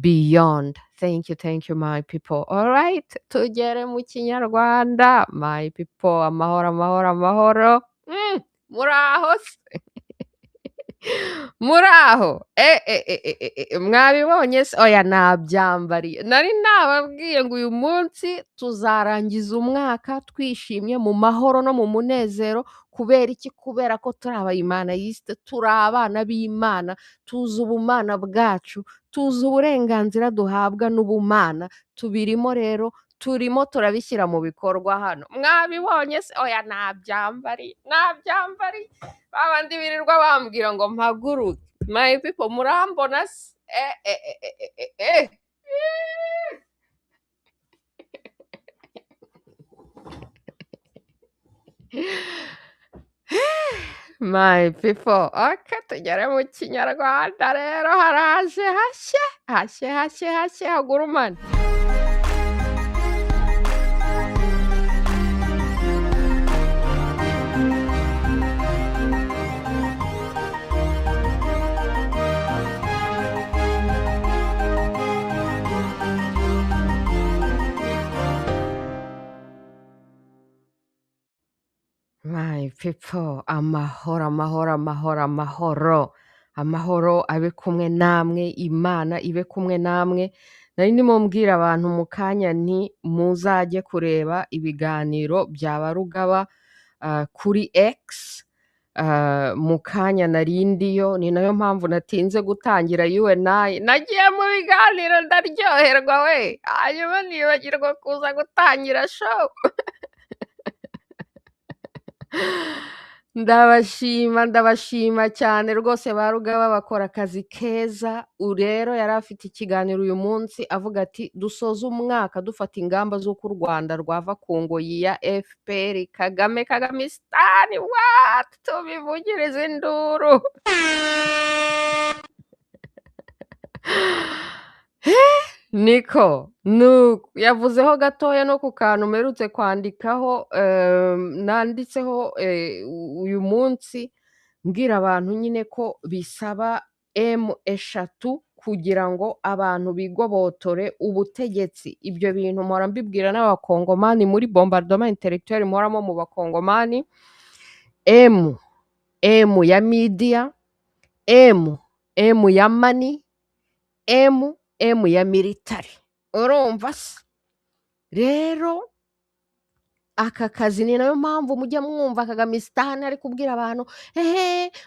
beyond. Thank you my people. Alright, tugere mu kinyarwanda. My people, amahoro, amahoro, amahoro. Muraho se? Muraho? Mwabibonye se? Oya nabyambariye. Nari nababwiye ngo uyu munsi tuzarangiza umwaka twishimye mu mahoro no mu munezero, kubera iki? Kubera ko turi abayimanayisite, turi abana b'Imana, tuzi ubumana bwacu, tuzi uburenganzira duhabwa n'ubumana, tubirimo rero, turimo turabishyira mu bikorwa hano. Mwabibonye se? Oya nabyambariye, nabyambariye. Babandi birirwa bambwira ngo mpaguruke. My people murambona se? My people, okay, tugere mu kinyarwanda rero, haraje hashye, hashye, hashye, hashye, hagurumane. My people, amahoro, amahoro, amahoro, amahoro. Amahoro abe kumwe namwe, Imana ibe kumwe namwe. Nari ndimo mbwira abantu mu kanya nti muzajye kureba ibiganiro bya Barugaba kuri X. Mu kanya nari ndiyo, ni nayo mpamvu natinze gutangira UNI. Nagiye mu biganiro ndaryoherwa we, hanyuma nibagirwa kuza gutangira show. Ndabashima cyane rwose Barugaba bakora akazi keza. Rero yari afite ikiganiro uyu munsi avuga ati dusoze umwaka dufata ingamba z'uko u Rwanda rwava ku ngoyi ya FPR Kagamisitani, what, tubivugirize induru. Niko nuko yavuzeho gatoya no ku kantu mperutse kwandikaho, nanditseho uyu munsi mbwira abantu nyine ko bisaba M3 kugira ngo abantu bigobotore ubutegetsi. Ibyo bintu mpora mbibwira n'abakongomani muri bombardement intellectuel mporamo mu bakongomani. M ya media, M ya money, M ya military. Urumva se? Rero aka kazi ni nayo mpamvu mujya mwumva Kagamisitani ari kubwira abantu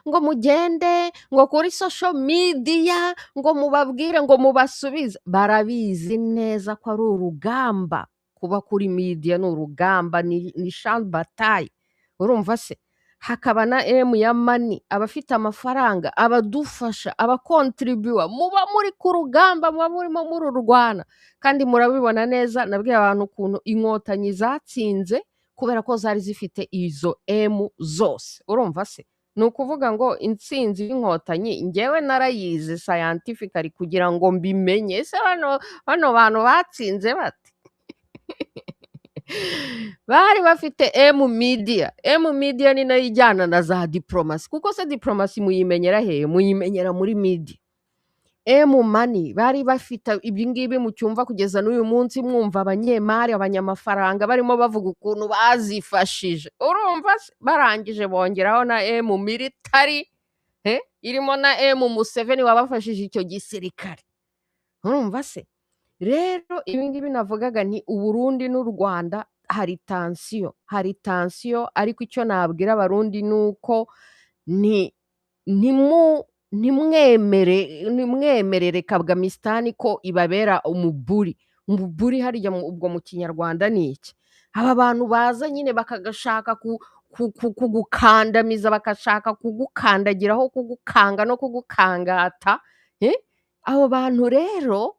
ngo mugende ngo kuri social media ngo mubabwire ngo mubasubize. Barabizi neza ko ari urugamba. Kuba kuri media ni urugamba, ni champ de bataille. Urumva se? Hakaba na M ya money, abafite amafaranga, abadufasha, abakontribuwa. Muba muri ku rugamba, muba murimo mururwana. Kandi murabibona neza, nabwiye abantu ukuntu inkotanyi zatsinze kubera ko zari zifite izo M zose. Urumva se? Ni ukuvuga ngo intsinzi y'inkotanyi njyewe narayize scientifically kugira ngo mbimenye. Ese bano bantu batsinze bate? Bari bafite M media ni nayo ijyana na za diplomasi, kuko se diplomasi muyimenyera hehe? Muyimenyera muri media. M money bari bafite ibingibi mu cyumva kugeza n'uyu munsi, mwumva abanyemari, abanyamafaranga barimo bavuga ukuntu bazifashije. Urumva se? Barangije bongeraho na M military, irimo na M Museveni wabafashije icyo gisirikare. Urumva se? Rero ibingibi navugaga ni Uburundi n'u Rwanda hari tension, ariko icyo nabwira abarundi nuko nimwemerere Kagamisitani ko ibabera umuburi harya ubwo mu kinyarwanda ni iki? Aba bantu baza nyine bakagashaka kugukandamiza, bakashaka kugukandagiraho, kugukanga no kugukangata. Abo bantu rero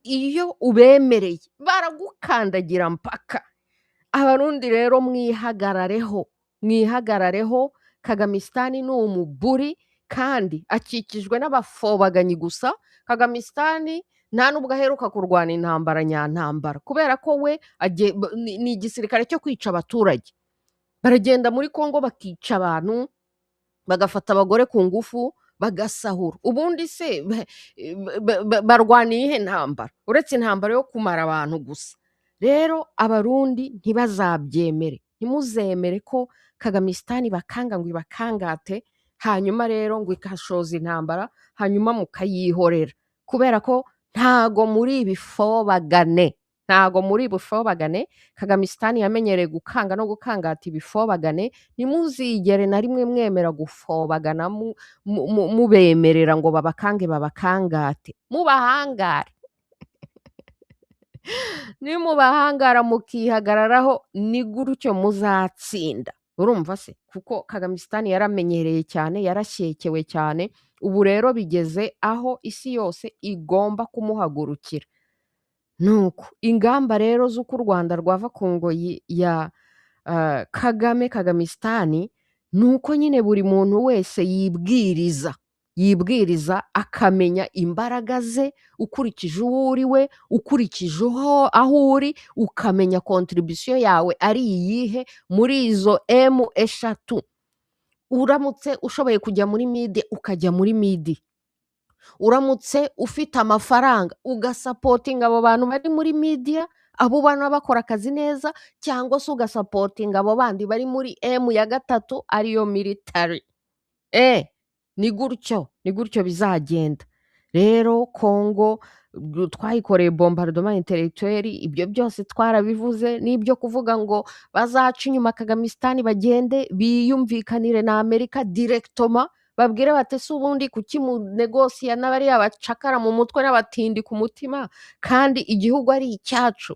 iyo ubemereye baragukandagira mpaka. Abarundi rero mwihagarareho. Kagamisitani ni umuburi kandi akikijwe n'abafobaganyi gusa. Kagamisitani nta nubwo aheruka kurwana intambara nyantambara, kubera ko we ni igisirikare cyo kwica abaturage. Baragenda muri Kongo bakica abantu, bagafata abagore ku ngufu, bagasahura. Ubundi se barwaniye iyihe ntambara? Uretse intambara yo kumara abantu gusa. Rero abarundi ntibazabyemere, ntimuzemere ko Kagamisitani bakanga ngo ibakangate, hanyuma rero ngo igashoza intambara, hanyuma mukayihorera. Kubera ko ntago muri ibifobagane, ntago muri ibifobagane. Kagamisitani yamenyereye gukanga no gukangata ibifobagane, ntimuzigere na rimwe mwemera gufobagana mubemerera ngo babakange babakangate, mubahangare. Nimubahangara mukihagararaho ni gutyo muzatsinda. Urumva se? Kuko Kagamisitani yaramenyereye cyane, yarashyekewe cyane, ubu rero bigeze aho isi yose igomba kumuhagurukira. Nuko ingamba rero z'uko u Rwanda rwava ku ngoyi ya Kagamisitani, ni uko nyine buri muntu wese yibwiriza akamenya imbaraga ze, ukurikije uwo uri we, ukurikije aho uri, ukamenya kontribisiyo yawe ari iyihe muri izo eshatu. Uramutse ushoboye kujya muri midi ukajya muri midi, uramutse ufite amafaranga ugasapotinga abo bantu bari muri midiya, abo bana bakora akazi neza, cyangwa se ugasapotinga abo bandi bari muri ya gatatu ariyo military. Ni gutyo bizagenda. Rero Kongo twayikoreye bombardement intellectuelle, ibyo byose twarabivuze, n'ibyo kuvuga ngo bazaca inyuma Kagamisitani bagende biyumvikanire na Amerika directement, babwire bati se ubundi kuki munegosiya n'abariya bacakara mu mutwe n'abatindi ku mutima, kandi igihugu ari icyacu,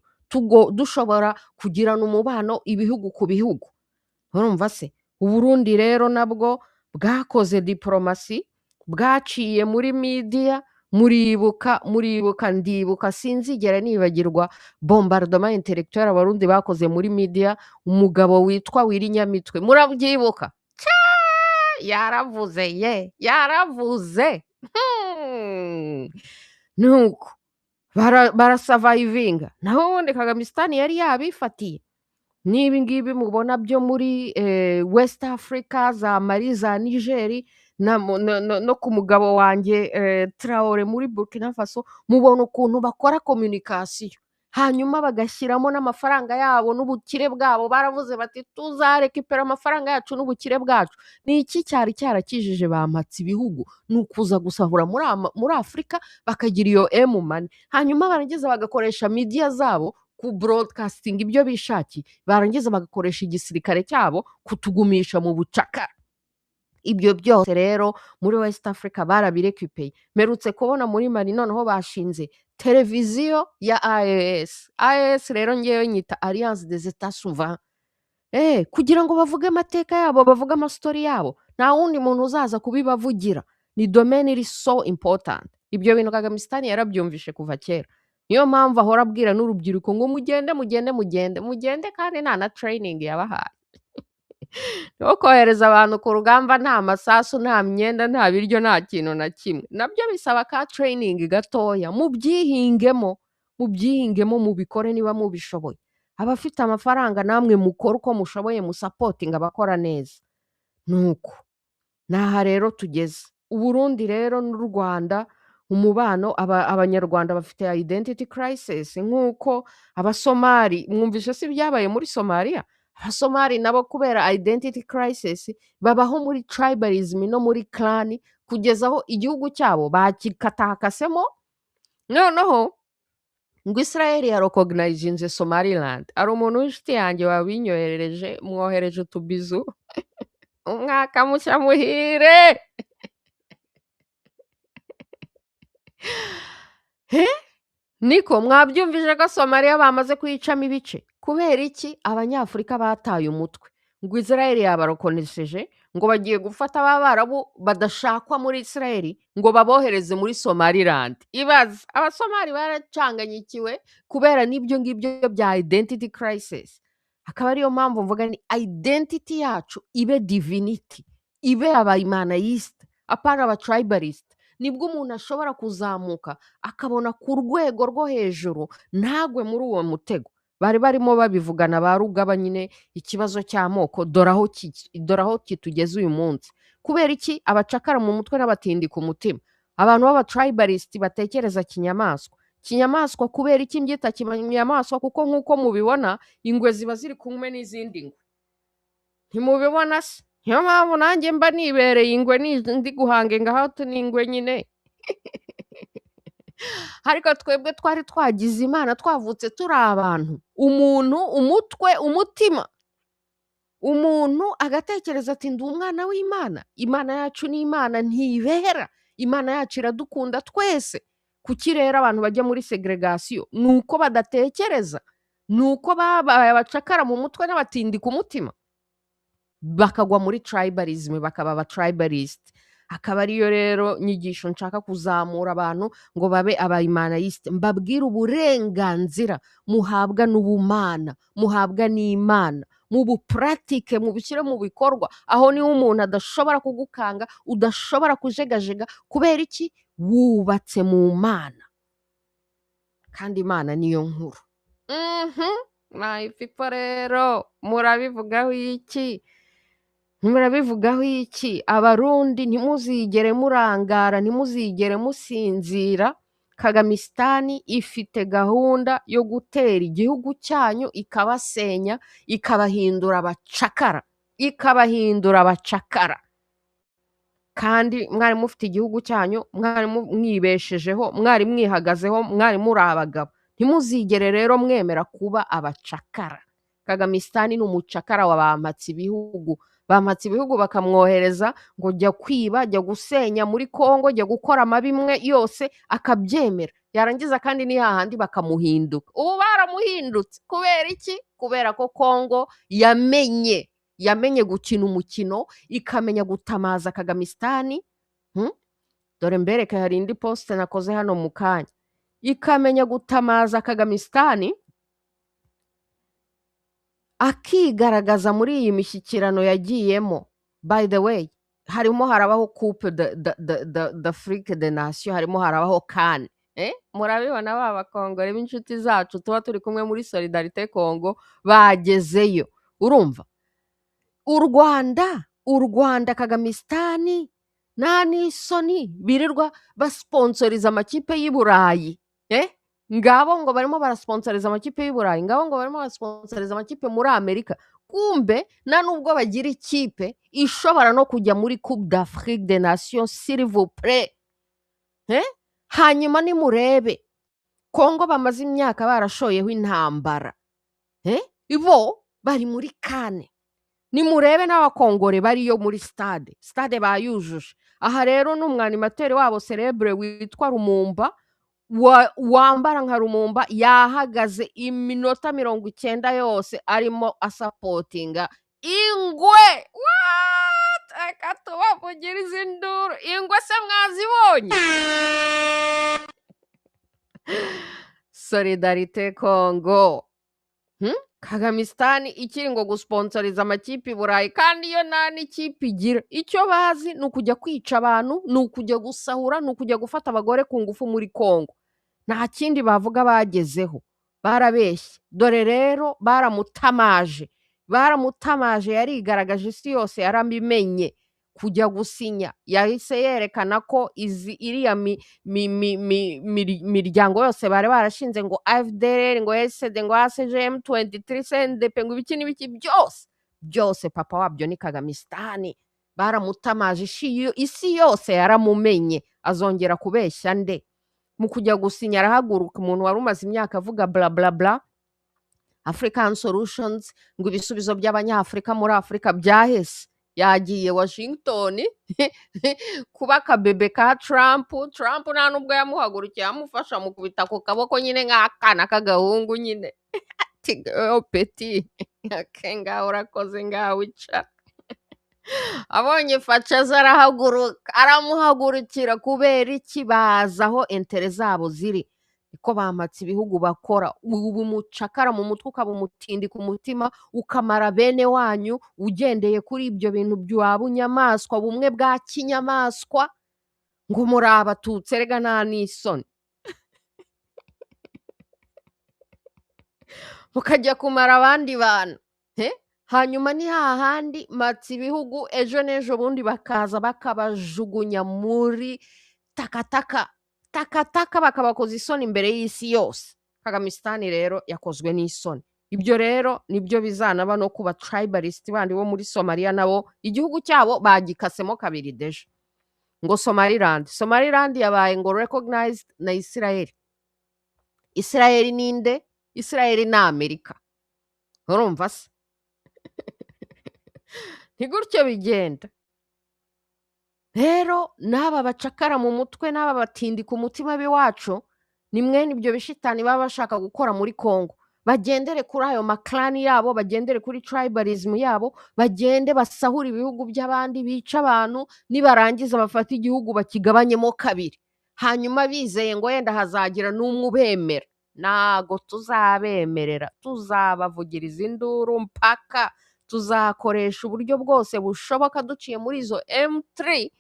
dushobora kugirana umubano ibihugu ku bihugu. Urumva se? Uburundi rero nabwo bwakoze diplomasi, bwaciye muri midiya, muribuka, ndibuka, sinzigera nibagirwa bombardement intellectuelle abarundi bakoze muri midiya, umugabo witwa Wirinyamitwe, murabyibuka? Yaravuze. Nuko barasavayivinga, naho ubundi Kagamisitani yari yabifatiye. N'ibi ngibi mubona byo muri West Africa, za Mali, za Nigeri, no ku mugabo wanjye Traore muri Burkina Faso, mubona ukuntu bakora communication, hanyuma bagashyiramo n'amafaranga yabo n'ubukire bwabo. Baravuze bati tuzarekipera amafaranga yacu n'ubukire bwacu. Ni iki cyari cyarakijije bampatse ibihugu? Ni ukuza gusahura muri Afurika, bakagira iyo money, hanyuma barangiza bagakoresha midiya zabo ku broadcasting ibyo bishakiye, barangiza bagakoresha igisirikare cyabo kutugumisha mu bucakara. Ibyo byose rero muri West Africa barabirekipeye. Merutse kubona muri Mali noneho bashinze televiziyo ya AES rero ngewe nyita Alliance des Etats Souverains, kugira ngo bavuge amateka yabo, bavuge amastori yabo, nta wundi muntu uzaza kubibavugira. Ni domaine iri so important. Ibyo bintu Kagamisitani yarabyumvishe kuva kera, niyo mpamvu ahora abwira n'urubyiruko ngo mugende, kandi nta na training yabahaye. No kohereza abantu ku rugamba nta masasu, nta myenda, nta biryo, nta kintu na kimwe, nabyo bisaba ka training gatoya. Mubyihingemo, mubikore niba mubishoboye. Abafite amafaranga namwe mukora uko mushoboye, musapotinga abakora neza. Nuko naha rero tugeze. Uburundi rero n'u Rwanda umubano, abanyarwanda bafite identity crisis, nk'uko abasomali, mwumvishe si byabaye muri Somalia? Abasomali nabo kubera identity crisis babaho muri tribalism no muri clan, kugeza aho igihugu cyabo bakikatakasemo. Noneho ngo Israel yarokognizinze Somaliland. Ari umuntu w'inshuti yanjye wabinyoherereje, mwohereje utubizu. Umwaka mushya muhire. Niko mwabyumvije ko Somalia bamaze kuyicamo ibice. Kubera iki? Abanyafurika bataye umutwe ngo Israel yabarokonesheje, ngo bagiye gufata abarabu badashakwa muri Israel ngo babohereze muri Somaliland. Ibaze, abasomali baracanganyikiwe kubera n'ibyo ngibyo bya identity crisis. Akaba ariyo mpamvu mvuga ni identity yacu ibe divinity, ibe abayimanayiste, apana aba tribalist. Nibwo umuntu ashobora kuzamuka akabona ku rwego rwo hejuru, ntagwe muri uwo mutego. bari barimo babivugana ba Rugaba nyine ikibazo cy'amoko dore aho kitugeze uyu munsi. Kubera iki? Abacakara mu mutwe n'abatindi ku mutima. Abantu b'aba-tribalist batekereza kinyamaswa. Kinyamaswa kubera iki mbyita kinyamaswa? Kuko nk'uko mubibona ingwe ziba ziri kumwe n'izindi ngwe. Ntimubibona se? Niyo mpamvu nanjye mba nibereye ingwe ndi guhanga ingahatu n'ingwe nyine. Ariko twebwe twari twagize Imana twavutse turi abantu. Umuntu, umutwe, umutima. Umuntu agatekereza ati ndi umwana w'Imana. Imana yacu ni Imana ntibera. Imana yacu iradukunda twese. Kuki rero abantu bajya muri segregation? Nuko badatekereza. Nuko babaye abacakara mu mutwe n'abatindi ku mutima. Bakagwa muri tribalism, bakaba aba-tribalist. Akaba ariyo rero nyigisho nshaka kuzamura abantu ngo babe aba-Imanayiste. Mbabwire uburenganzira muhabwa n'ubumana, muhabwa n'Imana. Mubupuratike, mubishyire mu bikorwa. Aho niho umuntu adashobora kugukanga, udashobora kujegajega. Kubera iki? Wubatse mu Mana. Kandi Imana niyo nkuru. My people rero, murabivugaho iki? Murabivugaho iki? Abarundi ntimuzigere murangara, ntimuzigere musinzira. Kagamisitani ifite gahunda yo gutera igihugu cyanyu ikabasenya, ikabahindura abacakara. Ikabahindura abacakara. Kandi mwari mufite igihugu cyanyu, mwari mwibeshejeho, mwari mwihagazeho, mwari muri abagabo. Ntimuzigere rero mwemera kuba abacakara. Kagamisitani ni umucakara wa bampatse ibihugu. Bampatse ibihugu bakamwohereza ngo jya kwiba, jya gusenya muri Kongo, jya gukora amabimwe yose akabyemera. Yarangiza kandi ni hahandi bakamuhinduka. Ubu baramuhindutse. Kubera iki? Kubera ko Kongo yamenye gukina umukino, ikamenya gutamaza Kagamisitani. Dore mbereke hari indi post nakoze hano mu kanya. Ikamenya gutamaza Kagamisitani, akigaragaza muri iyi mishyikirano yagiyemo. By the way, harimo harabaho coupe d'Afrique des Nations, harimo harabaho CAN. Murabibona ba bakongore b'inshuti zacu tuba turi kumwe muri Solidarité Congo bagezeyo. Urumva? U Rwanda Kagamisitani nta n'isoni birirwa basponsoriza amakipe y'i Burayi. Ngabo ngo barimo barasponsoriza amakipe y'u Burayi, ngabo ngo barimo barasponsoriza amakipe muri Amerika. Kumbe nta nubwo bagira ikipe ishobora no kujya muri Coupe d'Afrique des Nations, s'il vous plaît. Hanyuma nimurebe Kongo bamaze imyaka barashoyeho intambara. Bo bari muri CAN. Nimurebe n'abakongore bariyo muri stade bayujuje. Aha rero n'umwanimateri wabo celebre witwa Lumumba wambara nka Lumumba yahagaze iminota 90 yose arimo asapotinga ingwe. What? Aka tubavugiriza induru. Ingwe se mwazibonye? Solidarité Congo. Kagamisitani ikiri ngo gusponsoriza amakipe i Burayi kandi iyo nta n'ikipe igira. Icyo bazi ni ukujya kwica abantu, ni ukujya gusahura, ni ukujya gufata abagore ku ngufu muri Kongo. Nta kindi bavuga bagezeho. Barabeshye. Dore rero baramutamaje. Yarigaragaje isi yose yarabimenye. Kujya gusinya yahise yerekana ko iriya miryango yose bari barashinze ngo FDLR, ngo SD, ngo ACGM 23, CNDP, ngo ibiki n'ibiki byose papa wabyo ni Kagamisitani. Baramutamaje, isi yose yaramumenye. Azongera kubeshya nde? Mu kujya gusinya arahaguruka umuntu wari umaze imyaka avuga bla bla bla African solutions, ngo ibisubizo by'abanyafrika muri Afrika byahese. Yagiye Washington kuba akabebe ka Trump nta nubwo yamuhagurukiye amufasha mu kubita ku kaboko nyine nk'akana k'agahungu nyine. Peti ngaho urakoze ngaho wica. Abonye Facaza aramuhagurukira. Kubera iki? Bazi aho intere zabo ziri. Ko bampatse ibihugu bakora. Ubu umucakara mu mutwe ukaba umutindi ku mutima, ukamara bene wanyu ugendeye kuri ibyo bintu bya bunyamaswa, bumwe bwa kinyamaswa, ngo muri abatutsi. Erega nta n'isoni. mukajya kumara abandi bantu, hanyuma ni hahandi matsa ibihugu ejo n'ejo bundi bakaza bakabajugunya muri takataka, takataka bakabakoza isoni imbere y'isi yose. Kagamisitani rero yakozwe n'isoni. Ibyo rero nibyo bizanaba no ku ba-tribalist bandi bo muri Somalia nabo igihugu cyabo bagikasemo kabiri deja. Ngo Somaliland yabaye ngo recognized na Israel. Israel ninde? Israel ni Amerika. Urumva se? Ntigutyo bigenda. Rero n'aba bacakara mu mutwe n'aba batindi ku mutima b'iwacu ni mwene ibyo bishitani baba bashaka gukora muri Congo. Bagendere kuri ayo maklani yabo, bagendere kuri tribalism yabo, bagende basahura ibihugu by'abandi, bica abantu, nibarangiza bafata igihugu bakigabanyemo kabiri. Hanyuma bizeye ngo yenda hazagira n'umwe ubemera. Nago tuzabemerera, tuzabavugiriza induru mpaka, tuzakoresha uburyo bwose bushoboka duciye muri izo M3,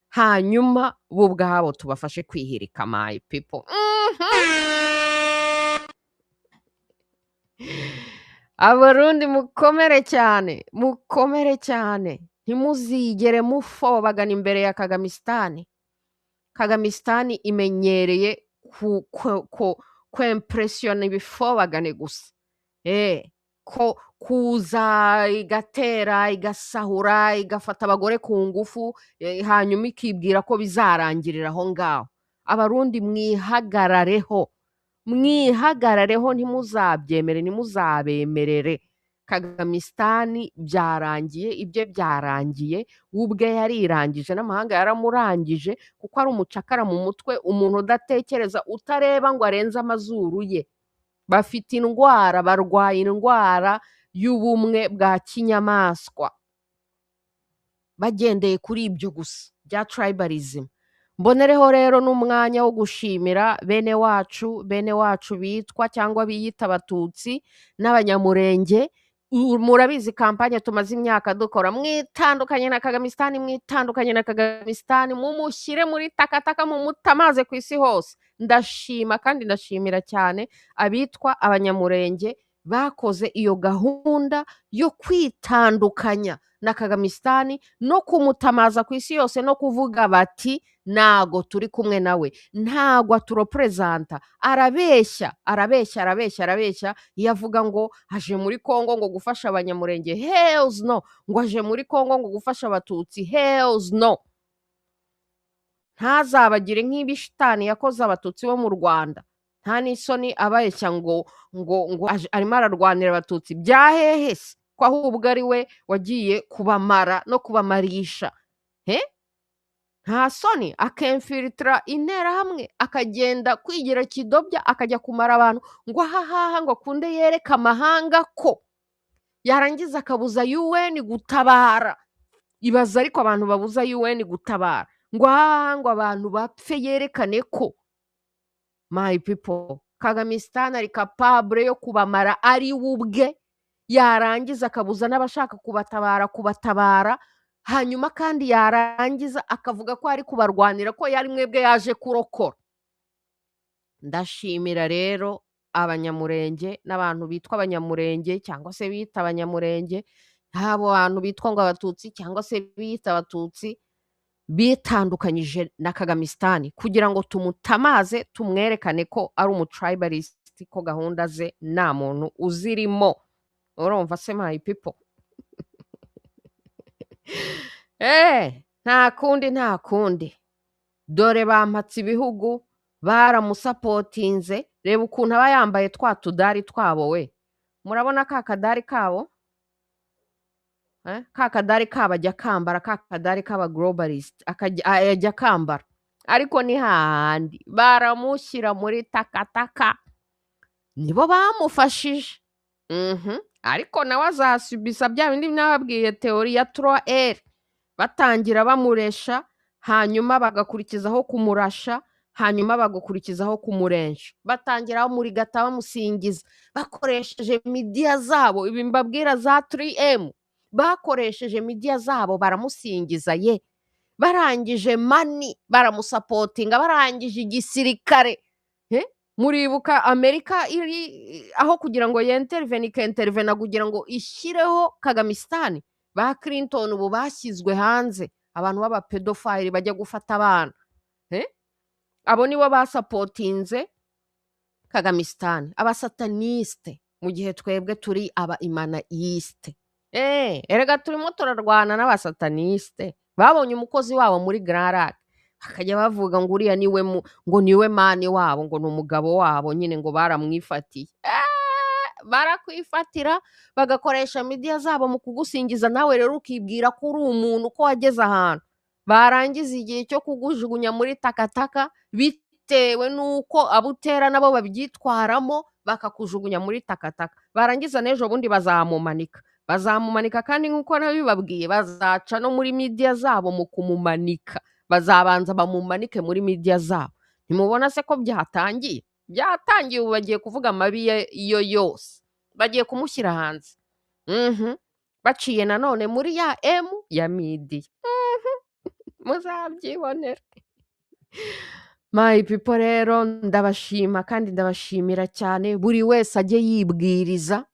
hanyuma bo ubwabo tubafashe kwihirika my people. Abarundi mukomere cyane, mukomere cyane, ntimuzigere mufobagana imbere ya Kagamisitani. Kagamisitani imenyereye kwempressiona ibifobagane gusa. Ko kuza igatera, igasahura, igafata abagore ku ngufu, hanyuma ikibwira ko bizarangirira aho ngaho. Abarundi mwihagarareho, ntimuzabyemere, ntimuzabemerere. Kagamisitani byarangiye, ibye byarangiye, ubwe yarirangije n'amahanga yaramurangije kuko ari umucakara mu mutwe, umuntu udatekereza, utareba ngo arenze amazuru ye. Bafite indwara, barwaye indwara y'ubumwe bwa kinyamaswa. Bagendeye kuri ibyo gusa bya tribalism. Mbonereho rero n'umwanya wo gushimira bene wacu bitwa cyangwa biyita abatutsi n'abanyamurenge. Murabizi kampanye tumaze imyaka dukora, mwitandukanye na Kagamisitani, mumushyire muri takataka, mumutamaze ku isi hose. Ndashima kandi ndashimira cyane abitwa abanyamurenge bakoze iyo gahunda yo kwitandukanya na Kagamisitani no kumutamaza ku isi yose no kuvuga bati nago turi kumwe nawe, ntago aturepresenta, arabeshya. Iyo avuga ngo aje muri Congo ngo gufasha abanyamurenge, hells no. Ngo aje muri Congo ngo gufasha abatutsi, hells no. Ntazabagire nk'ibishitani yakoze abatutsi bo mu Rwanda. Nta n'isoni abeshya ngo arimo ararwanira abatutsi. Byahehe se ko ahubwo ari we wagiye kubamara no kubamarisha. Nta soni, akemfilitira interahamwe, akagenda kwigira kidobya, akajya kumara abantu ngo ahahaha, ngo akunde yereka amahanga ko, yarangiza akabuza UN gutabara. Ibaza ariko abantu babuza UN gutabara, ngo ahahaha ngo abantu bapfe yerekane ko. My people, Kagamisitani ari capable yo kubamara ari ubwe, yarangiza akabuza n'abashaka kubatabara, hanyuma kandi yarangiza akavuga ko ari kubarwanira, ko yari mwebwe yaje kurokora. Ndashimira rero abanyamurenge n'abantu bitwa abanyamurenge cyangwa se bita abanyamurenge, abo bantu bitwa ngo abatutsi cyangwa se bita abatutsi, bitandukanyije na Kagamisitani kugira ngo tumutamaze, tumwerekane ko ari umutribalist, ko gahunda ze nta muntu uzirimo. Urumva se my people? Nta kundi. Dore bampatse ibihugu, baramusapotinze. Reba ukuntu aba yambaye twa tudari twabo we. Murabona ka kadari kabo? Ka kadari kabo ajya kambara, ka kadari k'aba globalist ajya kambara. Ariko ni hahandi baramushyira muri takataka. Nibo bamufashije. Ariko nawe azasubisa bya bindi nababwiye, teori ya 3R. Batangira bamuresha, hanyuma bagakurikizaho kumurasha, hanyuma bagakurikizaho kumurensha. Batangira bamurigata, bamusingiza, bakoresheje media zabo. Ibi mbabwira za 3M, bakoresheje media zabo baramusingiza ye. Barangije money baramusapotinga, barangije igisirikare. muribuka Amerika iri aho kugira ngo yentervene ikentervena kugira ngo ishyireho Kagamistan, ba Clinton ubu bashyizwe hanze, abantu b'abapedofile bajya gufata abana, abo nibo basapotinze Kagamistan, abasataniste, mu gihe twebwe turi aba imanayiste. Erega turimo turarwana n'abasataniste, babonye umukozi wabo muri Grand Lac, bakajya bavuga ngo uriya niwe mani wabo, ngo ni umugabo wabo nyine, ngo baramwifatiye. Barakwifatira bagakoresha media zabo mu kugusingiza, nawe rero ukibwira ko uri umuntu, ko wageze ahantu, barangiza igihe cyo kugujugunya muri takataka bitewe n'uko abo utera nabo babyitwaramo, bakakujugunya muri takataka, barangiza n'ejo bundi bazamumanika kandi nk'uko nabibabwiye bazaca no muri media zabo mu kumumanika, bazabanza bamumanike muri media zabo. Ntimubona se ko byatangiye? Byatangiye, ubu bagiye kuvuga amabi iyo yose, bagiye kumushyira hanze, baciye nanone muri ya ya media, muzabyibonera. My people rero ndabashima kandi ndabashimira cyane, buri wese ajye yibwiriza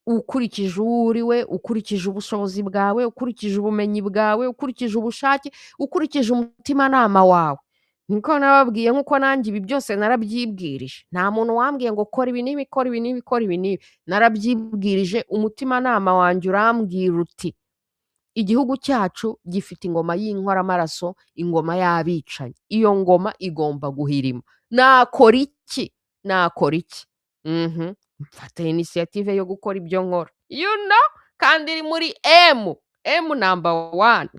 ukurikije uwo uriwe, ukurikije ubushobozi bwawe, ukurikije ubumenyi bwawe, ukurikije ubushake, ukurikije umutimanama wawe. Niko nababwiye, nk'uko nanjye ibi byose narabyibwirije, nta muntu wambwiye ngo kora ibi n'ibi, kora ibi n'ibi, kora ibi n'ibi, narabyibwirije, umutimanama wanjye urambwira uti igihugu cyacu gifite ingoma y'inkoramaraso, ingoma y'abicanyi, iyo ngoma igomba guhirima. Nakora iki? Mfata initiative yo gukora ibyo nkora, kandi iri muri number 1.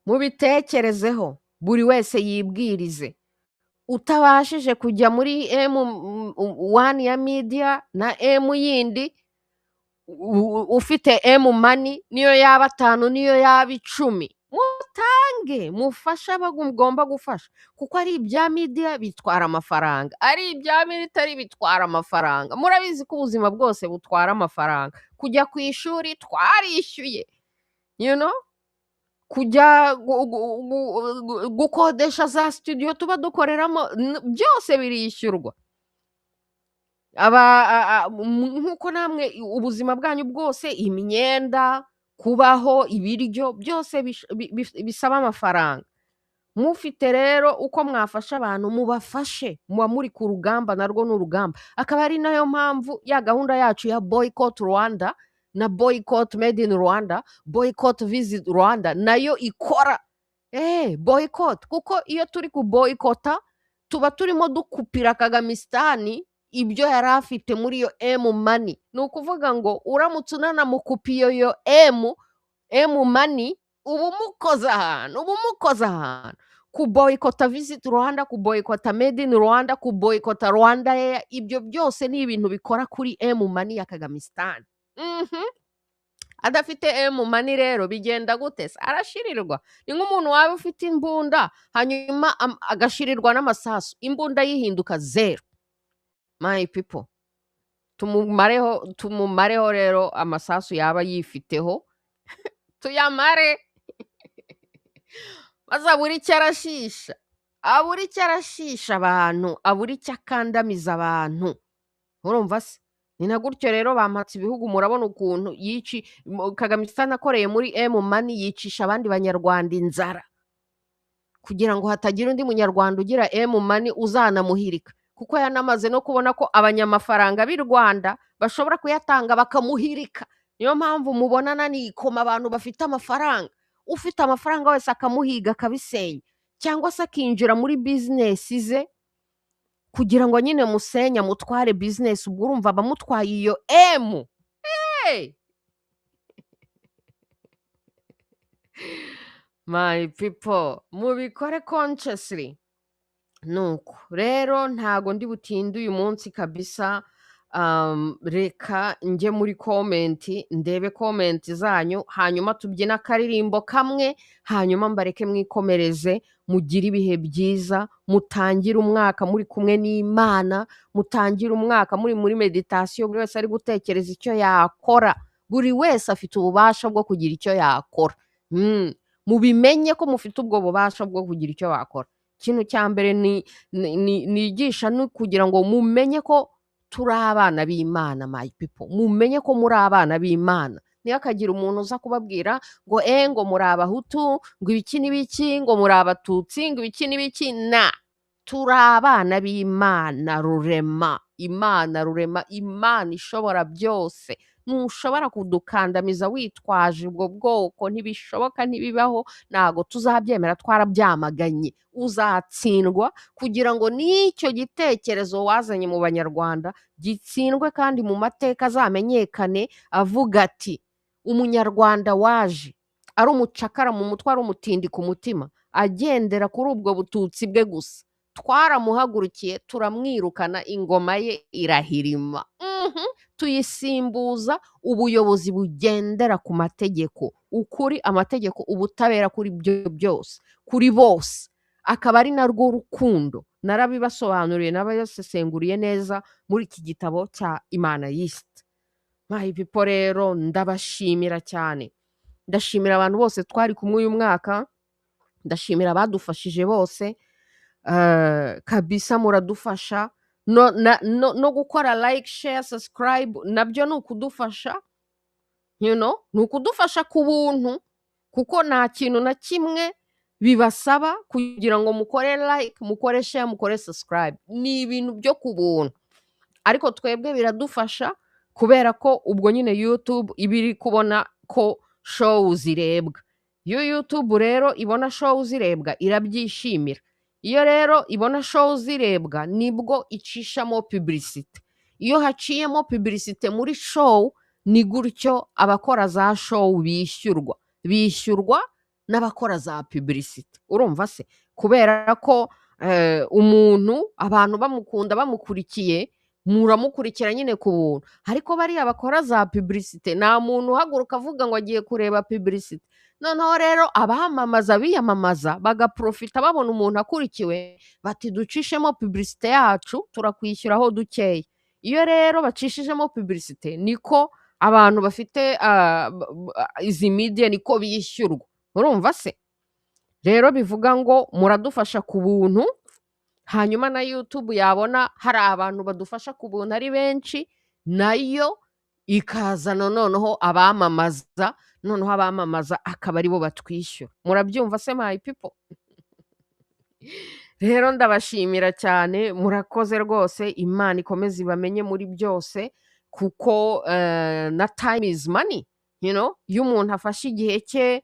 Mubitekerezeho, buri wese yibwirize. Utabashije kujya muri M1 ya media na M yindi, ufite money, niyo yaba 5 niyo yaba 10, mutange, mufashe abo mugomba gufasha, kuko ari ibya media bitwara amafaranga, ari ibya military bitwara amafaranga. Murabizi ko ubuzima bwose butwara amafaranga. Kujya ku ishuri twarishyuye, kujya gukodesha za studio tuba dukoreramo, byose birishyurwa. Nk'uko namwe ubuzima bwanyu bwose, imyenda, kubaho, ibiryo, byose bisaba amafaranga. Mufite rero uko mwafasha abantu, mubafashe, muba muri ku rugamba, narwo ni urugamba. Akaba ari nayo mpamvu ya gahunda yacu ya boycott Rwanda na boycott made in Rwanda, boycott visit Rwanda nayo ikora. Boycott, kuko iyo turi ku boycota tuba turimo dukupira Kagamistan ibyo yari afite muri iyo money. Ni ukuvuga ngo uramutse unanamukupiye iyo money, ubu mukoze ahantu, kuboycota visit Rwanda, kuboycota made in Rwanda, kuboycota Rwanda Air, ibyo byose ni ibintu bikora kuri money ya Kagamistan. Adafite money rero bigenda gute? Arashirirwa. Ni nk'umuntu waba ufite imbunda hanyuma agashirirwa n'amasasu, imbunda yihinduka 0. My people, tumumareho rero amasasu yaba yifiteho, tuyamare. Maze abura icyo arashisha abantu, abura icyo akandamiza abantu. Urumva se? Ni na gutyo rero bampatse ibihugu. Murabona ukuntu Kagamistan akoreye muri money, yicisha abandi banyarwanda inzara, kugira ngo hatagira undi munyarwanda ugira money uzanamuhirika, kuko yanamaze no kubona ko abanyamafaranga b'i Rwanda bashobora kuyatanga bakamuhirika. Niyo mpamvu mubona nanikoma abantu bafite amafaranga. Ufite amafaranga wese akamuhiga, akabisenya, cyangwa se akinjira muri business ze kugira ngo nyine musenya, mutware business. Ubwo urumva bamutwaye iyo My people, mubikore consciously. Nuko rero ntago ndi butinde uyu munsi kabisa. Reka njye muri komenti ndebe komenti zanyu, hanyuma tubyina akaririmbo kamwe, hanyuma mbareke mwikomereze, mugire ibihe byiza, mutangire umwaka muri kumwe n'Imana, mutangire umwaka muri meditation, buri wese ari gutekereza icyo yakora. Buri wese afite ububasha bwo kugira icyo yakora. mubimenye ko mufite ubwo bubasha bwo kugira icyo bakora. Ikintu cya mbere nigisha ni kugira ngo mumenye ko turi abana b'Imana my people, mumenye ko muri abana b'Imana. Ntihakagire umuntu uza kubabwira ngo ngo muri abahutu, ngo ibiki n'ibiki, ngo muri abatutsi, ngo ibiki n'ibiki. Turi abana b'Imana rurema, Imana rurema, Imana ishobora byose. Ntushobora kudukandamiza witwaje ubwo bwoko, ntibishoboka, ntibibaho, ntago tuzabyemera, twarabyamaganye. Uzatsindwa kugira ngo n'icyo gitekerezo wazanye mu banyarwanda gitsindwe, kandi mu mateka azamenyekane avuga ati umunyarwanda waje ari umucakara mu mutwe, ari umutindi ku mutima, agendera kuri ubwo bututsi bwe gusa, twaramuhagurukiye turamwirukana, ingoma ye irahirima. Tuyisimbuza ubuyobozi bugendera ku mategeko, ukuri, amategeko, ubutabera, kuri byo byose, kuri bose, akaba ari narwo rukundo. Narabibasobanuriye, n'abayasesenguriye neza muri iki gitabo cya Imanayist. My people rero ndabashimira cyane, ndashimira abantu bose twari kumwe uyu mwaka, ndashimira abadufashije bose, kabisa muradufasha, no gukora like, share, subscribe, nabyo ni ukudufasha, ni ukudufasha ku buntu, kuko nta kintu na kimwe bibasaba kugira ngo mukore like, mukore share, mukore subscribe, ni ibintu byo ku buntu. Ariko twebwe biradufasha kubera ko ubwo nyine YouTube iba iri kubona ko show zirebwa. Iyo YouTube rero ibona show zirebwa irabyishimira. Iyo rero ibona show zirebwa nibwo icishamo publicity. Iyo haciyemo publicity muri show, ni gutyo abakora za show bishyurwa n'abakora za publicity. Urumva se? Kubera ko umuntu, abantu bamukunda, bamukurikiye, muramukurikira nyine ku buntu. Ariko bariya bakora za publicity, nta muntu uhaguruka avuga ngo agiye kureba publicity. Noneho rero abamamaza biyamamaza bagaprofita, babona umuntu akurikiwe, bati ducishemo publicity yacu turakwishyuraho dukeya. Iyo rero bacishijemo publicity, niko abantu bafite izi media niko bishyurwa. Urumva se? Rero bivuga ngo muradufasha ku buntu, hanyuma na YouTube yabona hari abantu badufasha ku buntu ari benshi, nayo ikazana noneho abamamaza, noneho abamamaza akaba aribo batwishyura. Murabyumva se my people? Rero ndabashimira cyane, murakoze rwose, Imana ikomeze ibamenye muri byose, kuko na time is money, iyo umuntu afashe igihe cye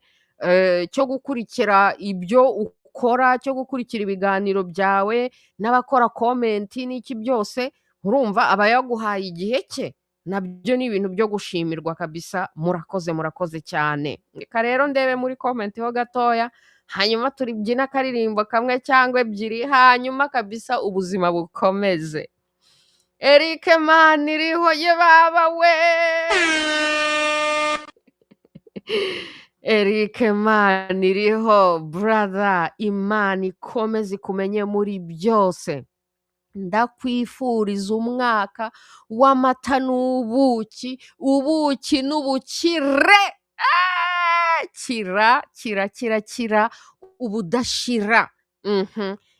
cyo gukurikira ibyo ukora, cyo gukurikira ibiganiro byawe, n'abakora comment n'iki byose, urumva aba yaguhaye igihe cye. Nabyo ni ibintu byo gushimirwa kabisa. Murakoze cyane. Reka rero ndebe muri comment ho gatoya, hanyuma turibyina akaririmbo kamwe cyangwa ebyiri, hanyuma kabisa ubuzima bukomeze. Eric Maniriho ye baba we, Eric Maniriho brother, Imana ikomeze ikumenye muri byose. Ndakwifuriza umwaka w'amata n'ubuki, ubuki n'ubukire, kira ubudashira.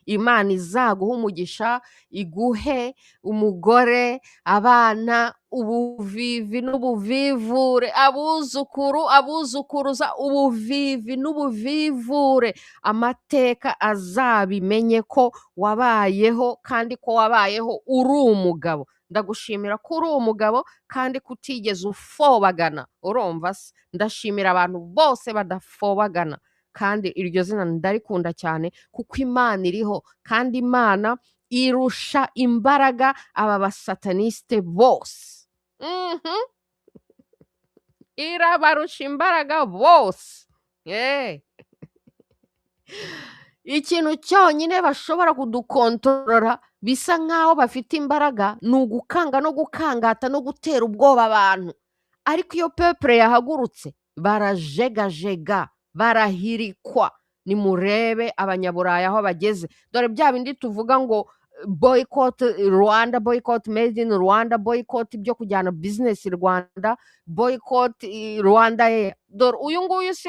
Imana izaguha umugisha, iguhe umugore, abana, ubuvivi n'ubuvivure, abuzukuru, abuzukuruza, ubuvivi n'ubuvivure. Amateka azabimenye ko wabayeho, kandi ko wabayeho uri umugabo. Ndagushimira ko uri umugabo kandi kutigeze ufobagana. Urumva se? Ndashimira abantu bose badafobagana, kandi iryo zina ndarikunda cyane, kuko Imana iriho, kandi Imana irusha imbaraga aba basataniste bose. Irabarusha imbaraga bose. Ikintu cyonyine bashobora kudukontorora bisa nkaho bafite imbaraga, ni ugukanga no gukangata no gutera ubwoba abantu. Ariko iyo peuple yahagurutse, barajegajega, barahirikwa. Nimurebe abanyaburaya aho bageze. Dore bya bindi tuvuga ngo boycott Rwanda, boycott made in Rwanda, boycott ibyo kujyana business Rwanda, boycott Rwanda Air. Dore uyu nguyu si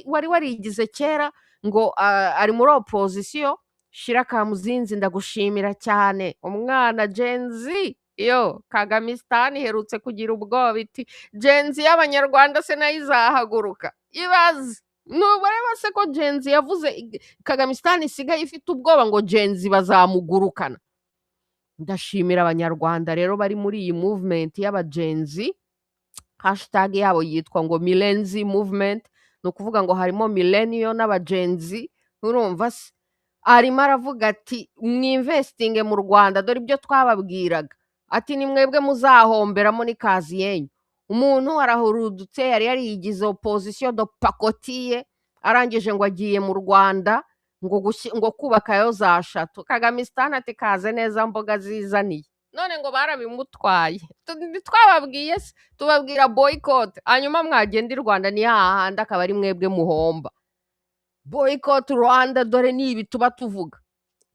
wari warigize kera ngo ari muri opposition. Shira Kamuzinzi ndagushimira cyane, umwana Gen Z. Yo Kagamistan iherutse kugira ubwoba iti Gen Z y'abanyarwanda se nayo izahaguruka. Ibaze nubareba se ko Gen Z yavuze Kagamistan isigaye ifite ubwoba ngo Gen Z bazamugurukana. Ndashimira abanyarwanda rero bari muri iyi movement y'aba Gen Z. Hashtag yabo yitwa ngo Millenzi movement, no kuvuga ngo harimo millennial n'aba Gen Z. Urumva se arimo aravuga ati mwinvestinge mu Rwanda, dore ibyo twababwiraga, ati ni mwebwe muzahomberamo n'ikazi yenyu. Umuntu arahurudutse yari yarigize opposition do pakotiye, arangije ngo agiye mu Rwanda ngo kubakayo za shatu. Kagamistan ati kaze neza mboga zizaniye, none ngo barabimutwaye. Twababwiye se, tubabwira boycott, hanyuma mwagenda i Rwanda ni hahandi akaba ari mwebwe muhomba. Boycott Rwanda, dore ni ibi tuba tuvuga.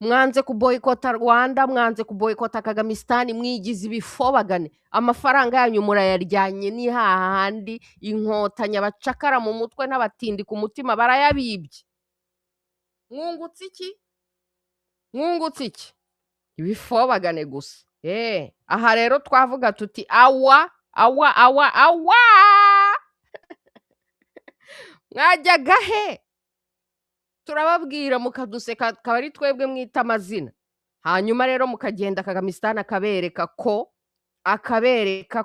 Mwanze kuboycota Rwanda, mwanze kuboycota Kagamistan, mwigize ibifobagane. Amafaranga yanyu murayaryanye ni hahandi, inkotanya bacakara mu mutwe n'abatindi ku mutima barayabibye. Mwungutse iki? Mwungutse iki? Ibifobagane gusa. Aha rero twavuga tuti awa mwajyaga he? Turababwira mukaduseka, akaba ari twebwe mwita amazina. Hanyuma rero mukagenda Kagamistan akabereka ko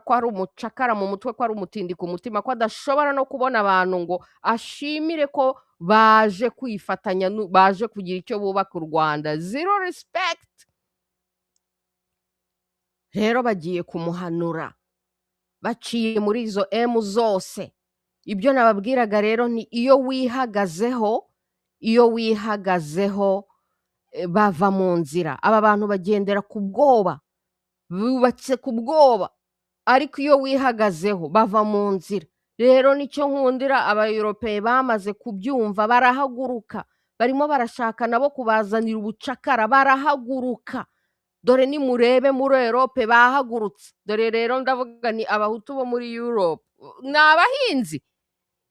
ari umucakara mu mutwe, ko ari umutindi ku mutima, ko adashobora no kubona abantu ngo ashimire ko baje kwifatanya, baje kugira icyo bubaka u Rwanda. Zero respect. Rero bagiye kumuhanura baciye muri izo zose. Ibyo nababwiraga rero ni iyo wihagazeho bava mu nzira. Aba bantu bagendera ku bwoba, bubatse ku bwoba, ariko iyo wihagazeho bava mu nzira. Rero nicyo nkundira aba-Europeye bamaze kubyumva, barahaguruka, barimo barashaka nabo kubazanira ubucakara, barahaguruka. Dore ni murebe muri Europe bahagurutse. Dore rero ndavuga ni abahutu bo muri Europe, ni abahinzi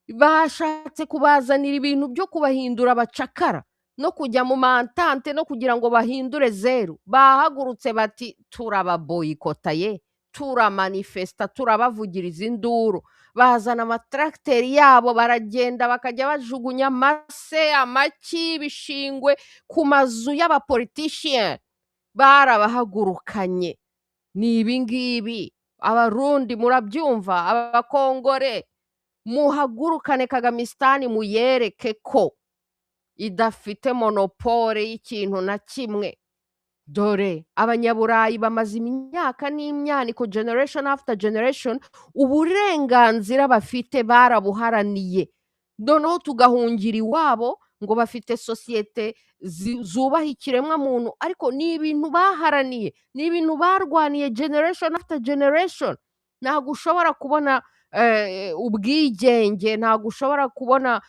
bashatse kubazanira ibintu byo kubahindura abacakara no kujya mu mantante no kugira ngo bahindure zeru. Bahagurutse bati turababoyikota ye, turamanifesta, turabavugiriza induru. Bazana amatrakteri yabo, baragenda bakajya bajugunya amase, amaki, ibishingwe ku mazu y'abapolitician. Barabahagurukanye. Ni ibi ngibi. Abarundi murabyumva, abakongore muhagurukane Kagamistan, muyereke ko idafite monopole y'ikintu na kimwe. Dore abanyaburayi bamaze imyaka n'imyaniko, generation after generation, uburenganzira bafite barabuharaniye. Noneho tugahungira iwabo ngo bafite sosiyete zubaha ikiremwa muntu, ariko ni ibintu baharaniye, ni ibintu barwaniye generation after generation. Ntabwo ushobora kubona ubwigenge, ntabwo ushobora kubona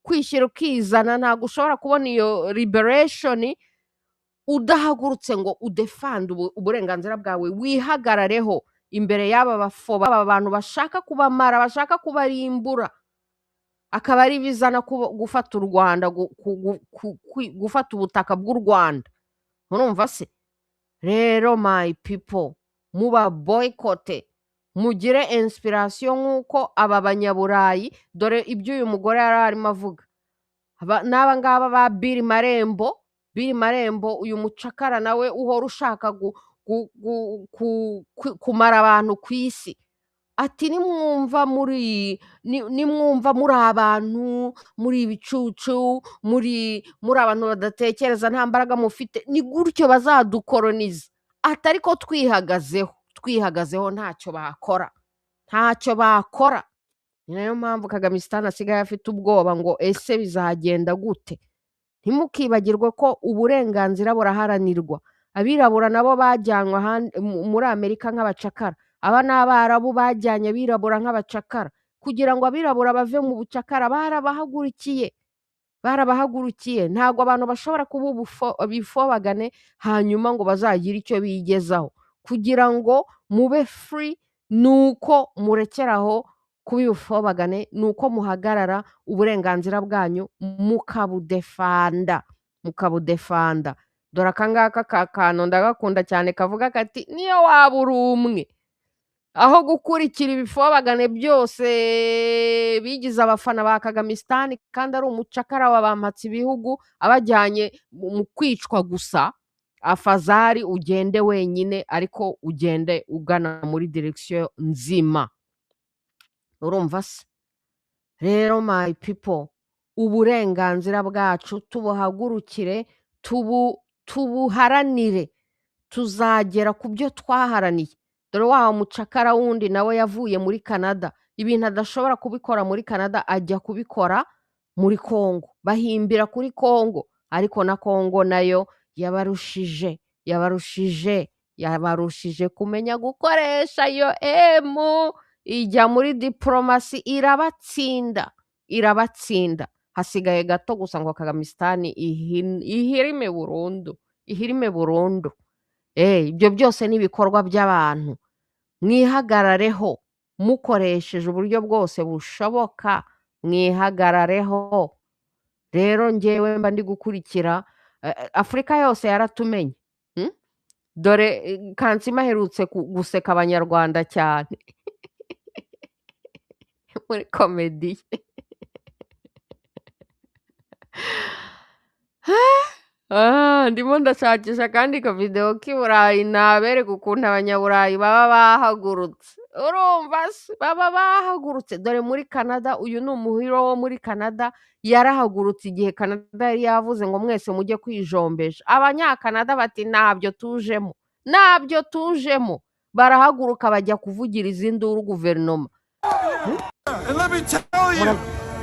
kwishyira ukizana, ntabwo ushobora kubona iyo liberation udahagurutse ngo udefande uburenganzira bwawe, wihagarareho imbere y'aba bafoba, aba bantu bashaka kubamara, bashaka kubarimbura, akaba ari bizana gufata u Rwanda, gufata ubutaka bw'u Rwanda. Murumva se? Rero my people, muba boykote, mugire inspiration nk'uko aba banyaburayi. Dore ibyo uyu mugore yari arimo avuga, n'aba ngaba ba Bill Marembo, uyu mucakara nawe uhora ushaka kumara abantu ku isi. Ati nimwumva muri abantu, muri ibicucu, muri abantu badatekereza, nta mbaraga mufite, ni gutyo bazadukoroniza. Ati ariko twihagazeho ntacyo bakora. Ni nayo mpamvu Kagamistan asigaye afite ubwoba ngo ese bizagenda gute. Ntimukibagirwe ko uburenganzira buraharanirwa. Abirabura nabo bajyanwa muri Amerika nk'abacakara. Aba n'Abarabu bajyanye abirabura nk'abacakara. Kugira ngo abirabura bave mu bucakara, barabahagurukiye, barabahagurukiye, ntabwo abantu bashobora kuba ibifobagane hanyuma ngo bazagire icyo bigezaho, kugira ngo mube free nuko murekeraho kuba ibifobagane, nuko muhagarara uburenganzira bwanyu mukabudefanda. Dore aka ngaka ka kantu ndagakunda cyane kavuga kati niyo waba uri umwe, aho gukurikira ibifobagane byose bigize abafana ba Kagamistan kandi ari umucakara wabampatse ibihugu abajyanye mu kwicwa gusa, afazari ugende wenyine ariko ugende ugana muri direction nzima. Urumva se? Rero my people, uburenganzira bwacu tubuhagurukire, tubuharanire, tuzagera ku byo twaharaniye. Dore wa mucakara wundi nawe yavuye muri Canada, ibintu adashobora kubikora muri Canada ajya kubikora muri Congo, bahimbira kuri Congo, ariko na Congo nayo yabarushije kumenya gukoresha iyo ijya muri diplomasi irabatsinda. Hasigaye gato gusa ngo Kagamistan ihirime burundu. Ibyo byose ni ibikorwa by'abantu. Mwihagarareho mukoresheje uburyo bwose bushoboka, mwihagarareho. Rero njyewe mba ndi gukurikira, Afurika yose yaratumenye. Dore Kansiime aherutse guseka abanyarwanda cyane muri komedi. Ndimo ndashakisha kandi ka video k'i Burayi nabereka ukuntu abanyaburayi baba bahagurutse. Urumva se? Baba bahagurutse. Dore muri Canada, uyu ni umuhiro wo muri Canada, yarahagurutse igihe Canada yari yavuze ngo mwese mujye kwijombesha. Abanyakanada bati ntabyo tujemo. Barahaguruka bajya kuvugiriza induru guverinoma. And let me tell you,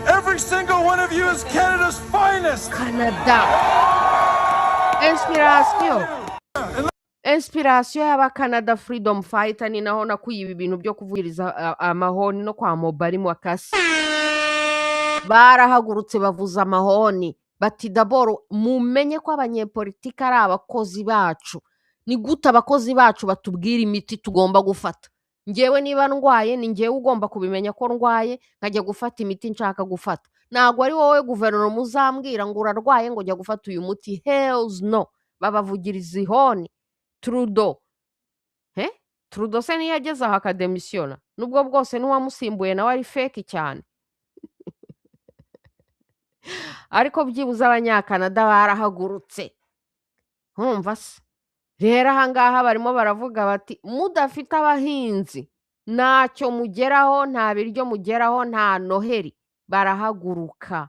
every single one of you is Canada's finest. Canada. Inspiration y'aba-Canada Freedom Fighter ni naho nakuye ibi bintu byo kuvugiriza amahoni no kwa Mobali Mwakasi. Barahagurutse bavuza amahoni. Bati d'abord mumenye ko abanyepolitiki ari abakozi bacu. Ni gute abakozi bacu batubwira imiti tugomba gufata? Njyewe niba ndwaye ni njyewe ugomba kubimenya ko ndwaye, nkajya gufata imiti nshaka gufata. Ntabwo ari wowe guverinoma uzambwira ngo urarwaye ngo jya gufata uyu muti. Hells no. Babavugiriza ihoni. Trudeau se niyo yageze aho akademisiyona, nubwo bwose n'uwamusimbuye nawe ari fake cyane. Ariko byibuze abanyakanada barahagurutse. Urumva se? Rero aha ngaha barimo baravuga bati mudafite abahinzi ntacyo mugeraho, nta biryo mugeraho, nta noheri. Barahaguruka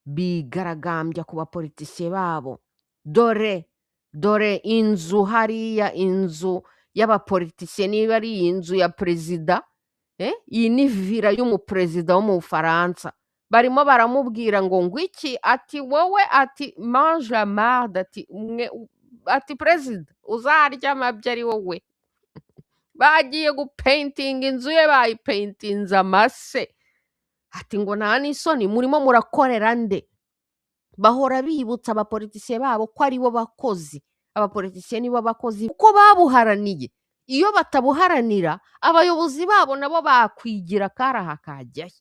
bigaragambya ku bapolitisiye babo. Dore inzu hariya, inzu y'abapolitisiye, niba ari iyi nzu ya perezida, iyi ni villa y'umuperezida wo mu Bufaransa. Barimo baramubwira ngo ngwiki, ati wowe, ati mange la marde, ati perezida uzarya amabyi ari wowe. Bagiye gupaintinga inzu ye, bayipaintinze amase. Ati ngo nta n'isoni, murimo murakorera nde? Bahora bibutsa abapolitisiye babo ko ari bo bakozi. Abapolitisiye nibo bakozi kuko babuharaniye. Iyo batabuharanira, abayobozi babo nabo bakwigira karaha kajyayo.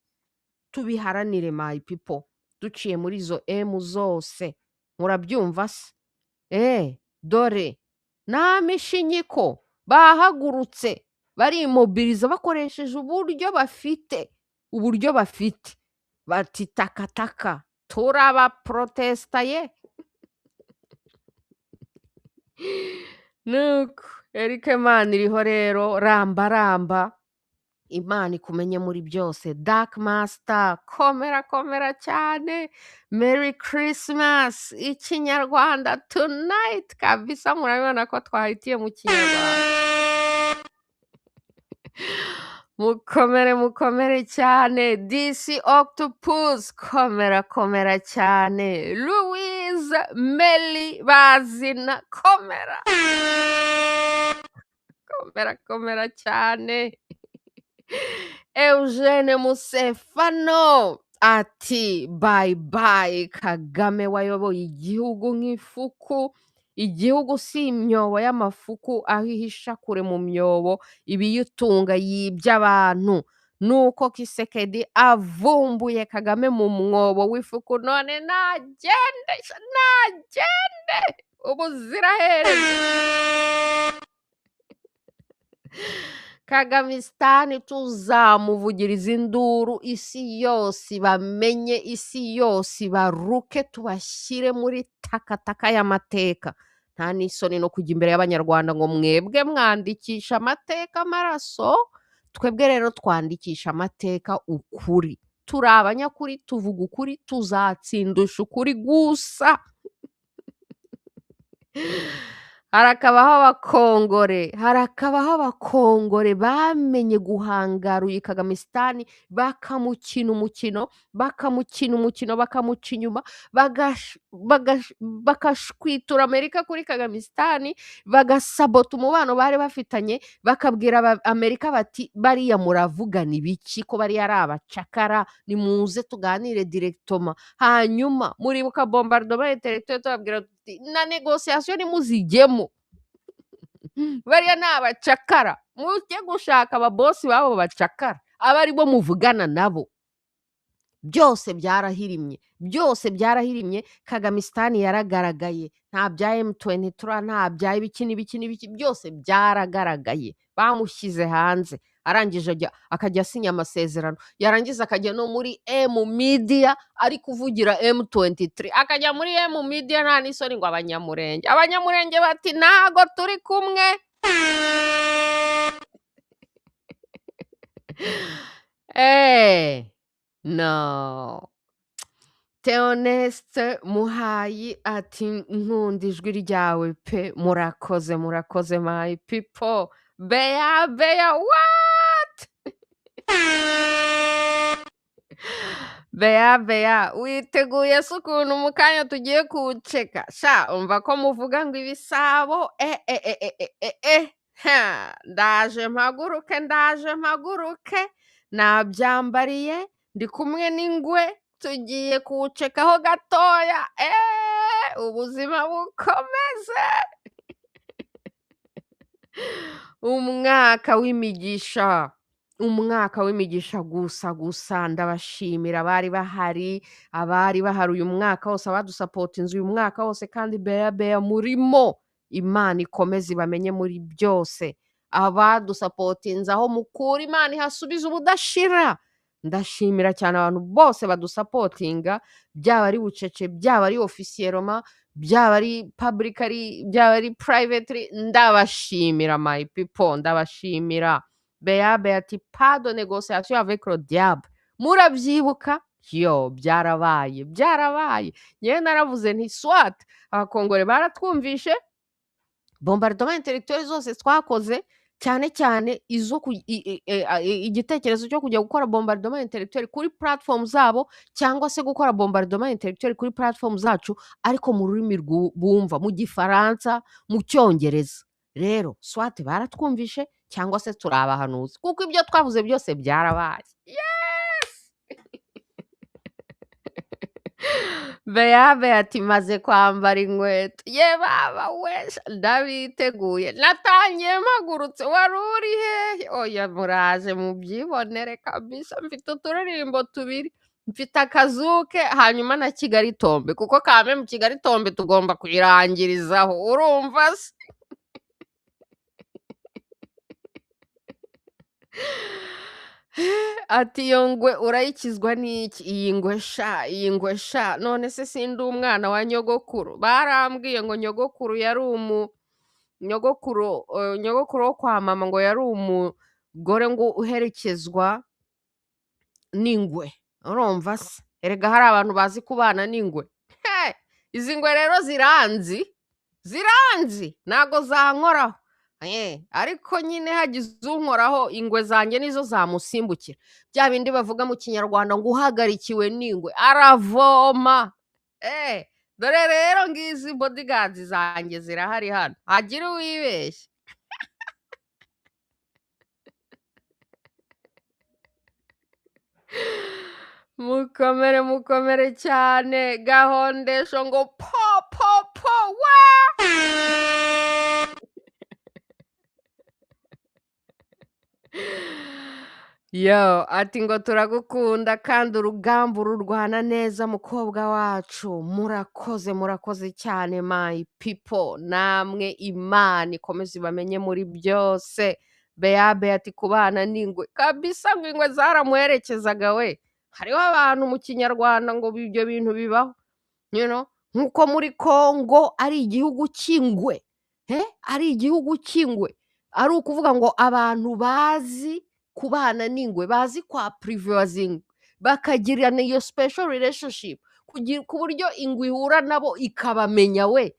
Tubiharanire my people, duciye muri izo zose. Murabyumva se? Dore nta mishinyiko, bahagurutse barimobiliza bakoresheje uburyo bafite. Bati takataka turabaprotestaye. Nuko Eric Imana iriho rero, ramba Imana ikumenye muri byose. Dark Master, komera cyane. Merry Christmas. Ikinyarwanda tonight kabisa, murabibona ko twahitiye mu Kinyarwanda. Mukomere cyane. DC Octopus, komera cyane. Louise Meli Bazina, komera cyane. Eugene Musefano, ati bayi bayi Kagame wayoboye igihugu nk'ifuku, igihugu si imyobo y'amafuku aho ihisha kure mu myobo ibiyitunga yibye abantu, nuko Kisekedi avumbuye Kagame mu mwobo w'ifuku none nagende ubuziraherezo. Kagamisitani tuzamuvugiriza induru isi yose bamenye, isi yose baruke tubashyire muri takataka y'amateka. Nta n'isoni no kujya imbere y'abanyarwanda ngo mwebwe mwandikisha amateka amaraso, twebwe rero twandikisha amateka ukuri. Turi abanyakuri, tuvuga ukuri, tuzatsindusha ukuri gusa. Harakabaho abakongore bamenye guhangara uyu Kagamisitani, bakamukina umukino, bakamuca inyuma, bagashwitura Amerika kuri Kagamisitani, bagasabota umubano bari bafitanye, bakabwira Amerika bati bariya muravugana ibiki ko bariya ari abacakara, nimuze tuganire directement. Hanyuma muribuka bombardement intellectuel tubabwira tuti na negociation nimuzijyemo, bariya ni abacakara, mujye gushaka ababosi babo bacakara aba ari bo muvugana nabo. Byose byarahirimye, Kagamisitani yaragaragaye, nta bya M23, nta bya ibiki byose byaragaragaye, bamushyize hanze, arangije akajya asinya amasezerano, yarangiza akajya no muri M Media ari kuvugira M23, akajya muri M Media nta n'isoni ngo abanyamurenge bati ntago turi kumwe. No. Theoneste Muhayi ati nkunda ijwi ryawe pe, murakoze my people. Beya what? Beya witeguye se ukuntu mu kanya tugiye kuwuceka? Sha umva ko muvuga ngo ibisabo ndaje mpaguruke nabyambariye, ndi kumwe n'ingwe, tugiye kuwucekaho gatoya, ubuzima bukomeze. Umwaka w'imigisha gusa, ndabashimira abari bahari uyu mwaka wose, abadusapotinze uyu mwaka wose, kandi beya murimo, Imana ikomeze ibamenye muri byose. Abadusapotinze aho mukura, Imana ihasubiza ubudashira. Ndashimira cyane abantu bose badusapotinga, byaba ari bucece, byaba ari ofisiyeroma, byaba ari publicly, byaba ari privately, ndabashimira my people, ndabashimira. Beya ati pas de négociation avec le diable, murabyibuka? Yo, byarabaye, nyewe naravuze nti swat abakongore baratwumvishe, bombardement intellectuel zose twakoze, cyane izo igitekerezo cyo kujya gukora bombardement intellectuel kuri platform zabo, cyangwa se gukora bombardement intellectuel kuri platform zacu, ariko mu rurimi bumva, mu Gifaransa, mu Cyongereza. Rero swat baratwumvishe, cyangwa se turi abahanuzi, kuko ibyo twavuze byose byarabaye. Beya ati maze kwambara inkweto, ye baba wesha ndabiteguye, natangiye mpagurutse, wari uri hehe? Oya muraje mubyibonere kabisa, mfite uturirimbo tubiri, mfite akazuke, hanyuma na Kigali Tombe, kuko kame mu Kigali Tombe tugomba kuyirangirizaho, urumva se? Ati iyo ngwe urayikizwa n'iki? Iyi ngwe sha none se sindi umwana wa nyogokuru? Barambwiye ngo nyogokuru yari nyogokuru wo kwa mama ngo yari umugore ngo uherekezwa n'ingwe, urumva se? Erega hari abantu bazi kubana n'ingwe. Izi ngwe rero ziranzi ntago zankoraho, ariko nyine hagize unkoraho, ingwe zanjye nizo zamusimbukira, bya bindi bavuga mu Kinyarwanda ngo uhagarikiwe n'ingwe aravoma. Dore rero ngizi bodyguards zanjye zirahari hano, hagira uwibeshya. mukomere cyane gahondesho ngo po po po wa yo ati ngo turagukunda kandi urugamba ururwana neza mukobwa wacu murakoze cyane my people namwe imana ikomeze ibamenye muri byose beabe ati kubana n'ingwe kabisa ngo ingwe zaramuherekezaga we hariho abantu mu kinyarwanda ngo ibyo bintu bibaho nk'uko muri Congo ari igihugu cy'ingwe ari igihugu cy'ingwe ari ukuvuga ngo abantu bazi kubana n'ingwe bazi kwa purivazinga bakagirana iyo special relationship ku buryo ingwe ihura nabo ikabamenya we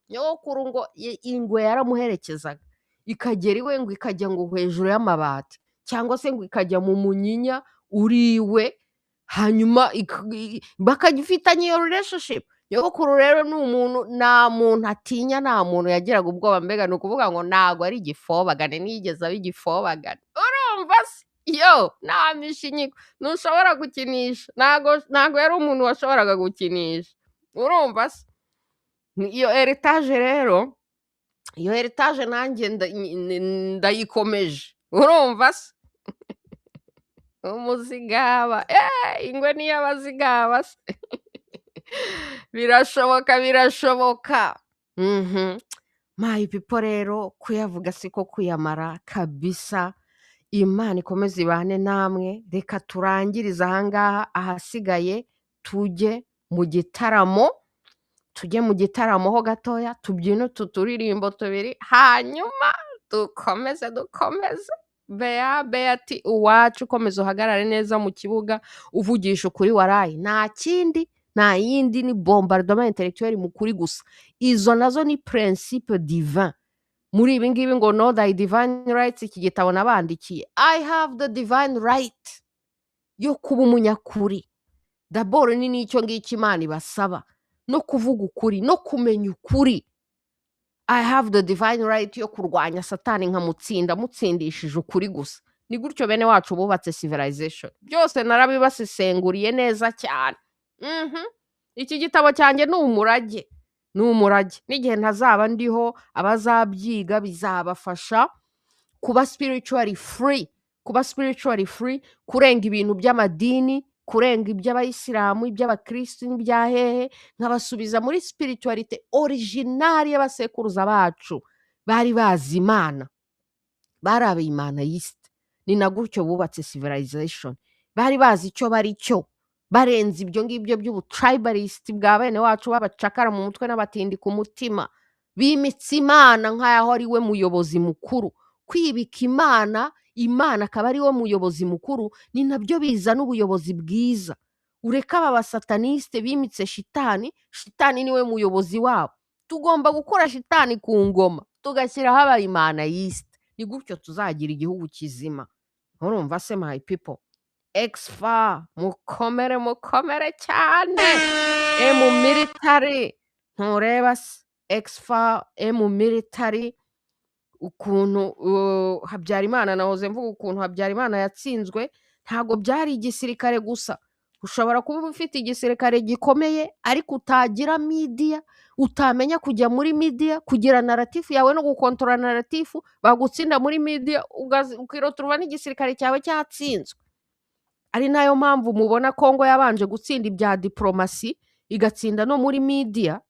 nyokuru ngo ingwe yaramuherekezaga ikagera iwe ngo ikajya ngo hejuru y'amabati cyangwa se ngo ikajya mu munyinya uriwe hanyuma bakagifitanye iyo relationship nyokuru rero ni umuntu nta muntu atinya nta muntu yagiraga ubwoba mbega ni ukuvuga ngo ntago ari igifobagane nigeze aba igifobagane urumva se nta mishinyiko ntushobora gukinisha ntago yari umuntu washoboraga gukinisha urumva se iyo heritage rero iyo heritage nanjye ndayikomeje urumva se umuzigaba ingwe niyo abazigaba se birashoboka my people rero kuyavuga siko kuyamara kabisa imana ikomeze ibane namwe reka turangirize ahangaha ahasigaye tujye mu gitaramo ho gatoya tubyine utu turirimbo tubiri hanyuma dukomeze ati uwacu ukomeza uhagarare neza mu kibuga uvugisha ukuri waraye nta yindi ni bombardement intellectuel mu kuri gusa izo nazo ni principe divin muri ibi ngibi ngo know thy divine rights iki gitabo nabandikiye I have the divine right yo kuba umunyakuri daboro ni n'icyo ngicyo imana ibasaba no kuvuga ukuri no kumenya ukuri I have the divine right yo kurwanya satani mutsindishije ukuri gusa ni gutyo bene wacu bubatse civilization byose narabibasesenguriye neza cyane iki gitabo cyanjye ni umurage n'igihe ntazaba ndiho abazabyiga bizabafasha kuba spiritually free kurenga ibintu by'amadini kurenga iby'abayisilamu iby'abakristo n'ibya hehe nkabasubiza muri spiritualite original y'abasekuruza bacu bari bazi imana bari abimanayiste ni na gutyo bubatse civilization bari bazi icyo bari cyo barenze ibyo ngibyo by'ubutribalist bwa bene wacu babacakara mu mutwe n'abatindi ku mutima bimitse imana nk'aho ari we muyobozi mukuru kwibika imana akaba ari we muyobozi mukuru ni nabyo bizana ubuyobozi bwiza ureka aba basataniste bimitse shitani niwe muyobozi wabo tugomba gukora shitani ku ngoma tugashyiraho abayimanayiste ni gutyo tuzagira igihugu kizima urumva se my people exfa mukomere cyane mu military ntureba se exfa mu military ukuntu Habyarimana nahoze mvuga ukuntu Habyarimana yatsinzwe ntago byari igisirikare gusa ushobora kuba ufite igisirikare gikomeye ariko utagira media utamenya kujya muri media kugira narrative yawe no gukontorora narrative bagutsinda muri media ukiroturwa n'igisirikare cyawe cyatsinzwe ari nayo mpamvu mubona Kongo yabanje gutsinda ibya diplomasi igatsinda no muri media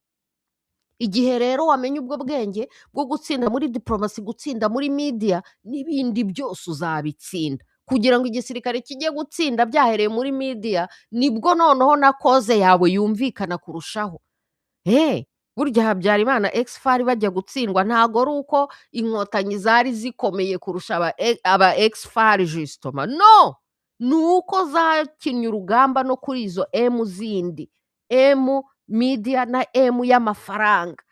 igihe rero wamenye ubwo bwenge bwo gutsinda muri diplomasi gutsinda muri media n'ibindi byose uzabitsinda kugira ngo igisirikare kijye gutsinda byahereye muri media nibwo noneho na koze yawe yumvikana kurushaho burya Habyarimana exfar bajya gutsindwa ntago ari uko inkotanyi zari zikomeye kurusha aba exfar justement no nuko zakinnye urugamba no kuri izo zindi media na y'amafaranga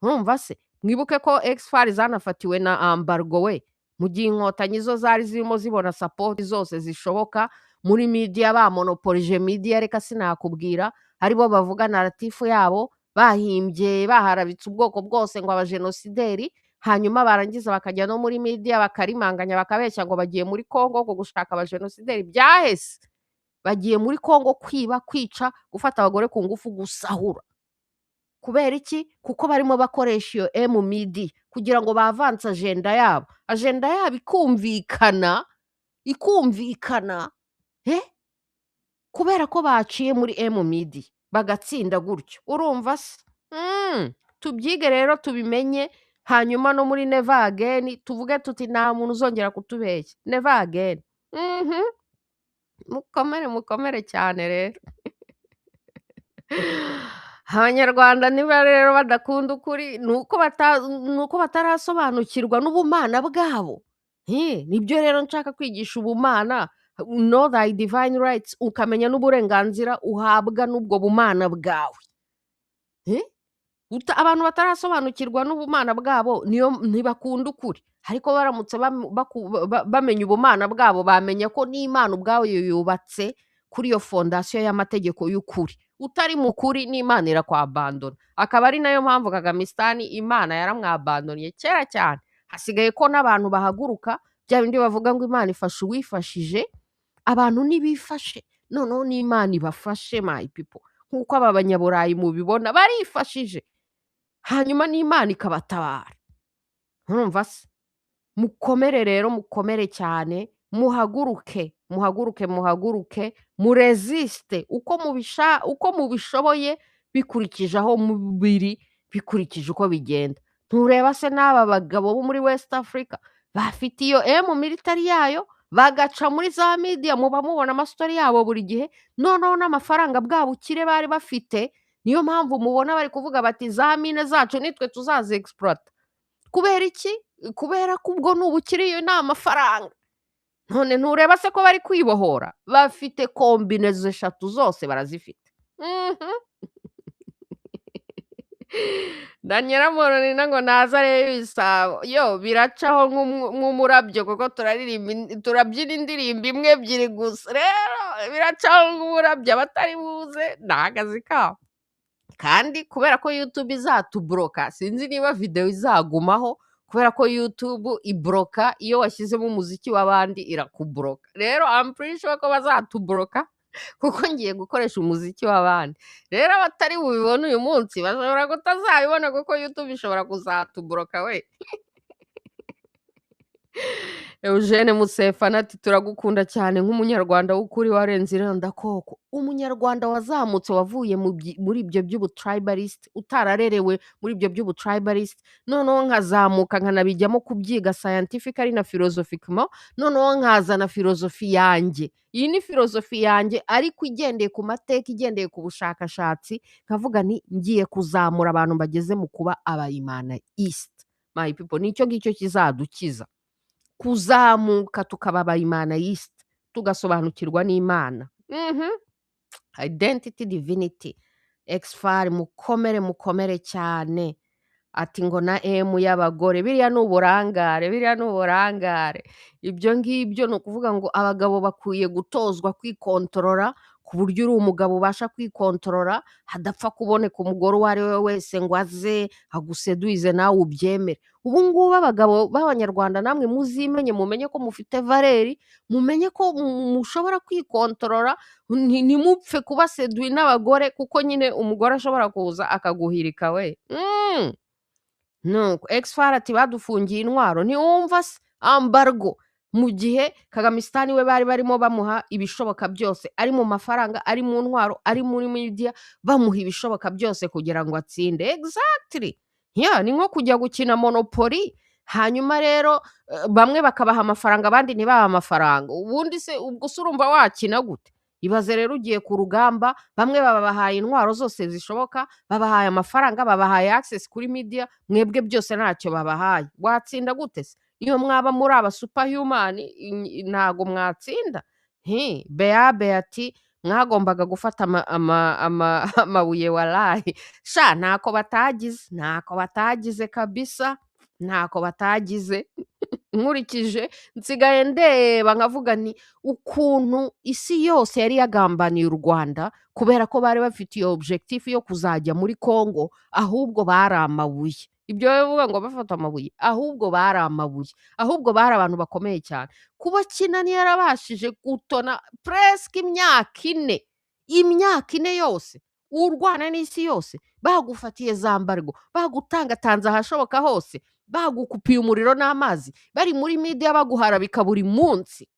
urumva se mwibuke ko exfar zanafatiwe na ambargo we mu gihe inkotanyi zo zari zirimo zibona support zose zishoboka muri media bamonopolije media reka sinakubwira aribo bavuga narrative yabo bahimbye baharabitse ubwoko bwose ngo abajenosideri hanyuma barangiza bakajya no muri media bakarimanganya bakabeshya ngo bagiye muri Kongo ngo gushaka abajenosideri byahese bagiye muri Kongo kwiba, kwica, gufata abagore ku ngufu, gusahura. Kubera iki? Kuko barimo bakoresha iyo M-MIDI kugira ngo bavanse ajenda yabo. Ajenda yabo ikumvikana, kubera ko baciye muri M-MIDI bagatsinda gutyo. Urumva se? Tubyige rero tubimenye, hanyuma no muri Never Again tuvuge tuti nta muntu uzongera kutubeshya. Never again. Mukomere cyane rero. Abanyarwanda niba rero badakunda ukuri nuko batarasobanukirwa n'ubumana bwabo. Nibyo rero nshaka kwigisha ubumana, know thy divine rights, ukamenya n'uburenganzira uhabwa n'ubwo bumana bwawe. Abantu batarasobanukirwa n'ubumana bwabo ntibakunda ukuri, ariko baramutse bamenya ubumana bwabo bamenya ko n'Imana ubwayo yubatse kuri iyo fondasiyo y'amategeko y'ukuri. Utari mu kuri n'Imana irakwabandona. Akaba ari nayo mpamvu Kagamisitani Imana yaramwabandoniye kera cyane. Hasigaye ko n'abantu bahaguruka, bya bindi bavuga ngo Imana ifasha uwifashije, abantu ntibifashe, noneho n'Imana ibafashe my people. Nk'uko aba banyaburayi mubibona barifashije, hanyuma n'Imana ikabatabara. Urumva se? Mukomere rero, mukomere cyane, muhaguruke, muresiste uko mubishoboye, bikurikije aho mubiri, bikurikije uko bigenda. Ntureba se n'aba bagabo bo muri West Africa bafite iyo military yayo, bagaca muri za media, muba mubona amastori yabo buri gihe, noneho n'amafaranga bwabo ukire bari bafite, niyo mpamvu mubona bari kuvuga bati za mine zacu nitwe tuzazi exploit. Kubera iki? Kubera ko ubwo n'ubukire, iyo ni amafaranga. None ntureba se ko bari kwibohora? Bafite kombinezo 3 zose barazifite. Na Nyiramurorina ngo naza arebe ibisabo. Yo biracaho nk'umurabyo kuko turabyina indirimbo imwe ebyiri gusa. Rero biracaho nk'umurabyo, abatari buze ni akazi kabo. Kandi kubera ko YouTube izatubloka, sinzi niba video izagumaho, kubera ko YouTube ibloka iyo washyizemo umuziki w'abandi irakubloka. Rero I'm pretty sure ko bazatubloka kuko ngiye gukoresha umuziki w'abandi. Rero abatari bubibone uyu munsi bashobora kutazabibona kuko YouTube ishobora kuzatubloka we. Eugene Musefana ati turagukunda cyane nk'umunyarwanda w'ukuri warenze irondakoko. Umunyarwanda wazamutse wavuye muri ibyo by'ubutribalist, utararerewe muri ibyo by'ubutribalist, noneho nkazamuka nkanabijyamo kubyiga scientifically na philosophiquement, noneho nkazana filozofi yanjye. Iyi ni filozofi yanjye ariko igendeye ku mateka, igendeye ku bushakashatsi, nkavuga nti ngiye kuzamura abantu bageze mu kuba abayimana East. My people, nicyo ngicyo kizadukiza. Kuzamuka tukaba abayimana East, tugasobanukirwa n'Imana. Identity divinity. Exfar mukomere cyane. Ati ngo na y'abagore biriya n'uburangare. Ibyo ngibyo ni ukuvuga ngo abagabo bakwiye gutozwa kwikontorora, ku buryo uri umugabo ubasha kwikontorora, hadapfa kuboneka umugore uwo ari we wese ngo aze aguseduize nawe ubyemere. Ubu ngubu abagabo b'Abanyarwanda namwe muzimenye, mumenye ko mufite valeri, mumenye ko mushobora kwikontorora, ntimupfe kuba sedui n'abagore, kuko nyine umugore ashobora kuza akaguhirika we. Nuko Exfar ati badufungiye intwaro, ntiwumva se ambargo, mu gihe Kagamisitani we bari barimo bamuha ibishoboka byose, ari mu mafaranga, ari mu ntwaro, ari muri media, bamuha ibishoboka byose kugira ngo atsinde. Exactly. Ni nko kujya gukina Monopoly, hanyuma rero bamwe bakabaha amafaranga abandi ntibaha amafaranga. Ubundi se ubwo urumva wakina gute? Ibaze rero ugiye ku rugamba, bamwe babahaye intwaro zose zishoboka, babahaye amafaranga, babahaye access kuri media, mwebwe byose ntacyo babahaye. Watsinda gute se? Iyo mwaba muri aba superhuman ntago mwatsinda. Bea ati mwagombaga gufata amabuye walahi. Sha ntako batagize kabisa, ntako batagize. Nkurikije nsigaye ndeba nkavuga ni ukuntu isi yose yari yagambaniye u Rwanda kubera ko bari bafite iyo objectif yo kuzajya muri Kongo, ahubwo bari amabuye. ibyo bivuga ngo bafata amabuye ahubwo bari amabuye, ahubwo bari abantu bakomeye cyane. Kuba Kinani yarabashije gutona presque imyaka ine yose urwana n'isi yose, bagufatiye za mbargo, bagutangatanze ahashoboka hose, bagukupiye umuriro n'amazi, bari muri media baguharabika buri munsi,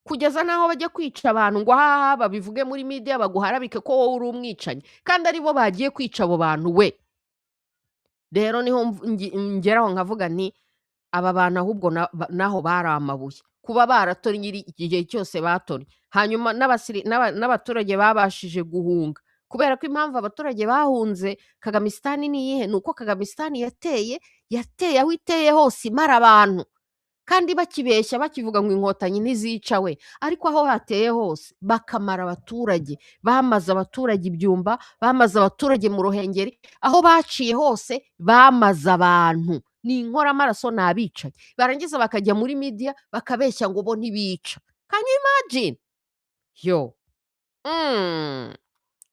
kugeza n'aho bajya kwica abantu ngo ahaha babivuge muri media baguharabike ko wowe uri umwicanyi, kandi ari bo bagiye kwica abo bantu we. Rero niho ngeraho nkavuga nti aba bantu ahubwo naho bari amabuye, kuba baratonye igihe cyose batonye, hanyuma n'abaturage babashije guhunga, kubera ko impamvu abaturage bahunze Kagamisitani ni iyihe? Ni uko Kagamisitani yateye aho iteye hose imara abantu, kandi bakibeshya bakivuga ngo inkotanyi ntizica we, ariko aho hateye hose bakamara abaturage, bamaze abaturage ibyumba, bamaze abaturage mu Ruhengeri, aho baciye hose bamaze abantu, ni inkoramaraso ni abicanyi, barangiza bakajya muri media bakabeshya ngo bo ntibica. Can you imagine? Yo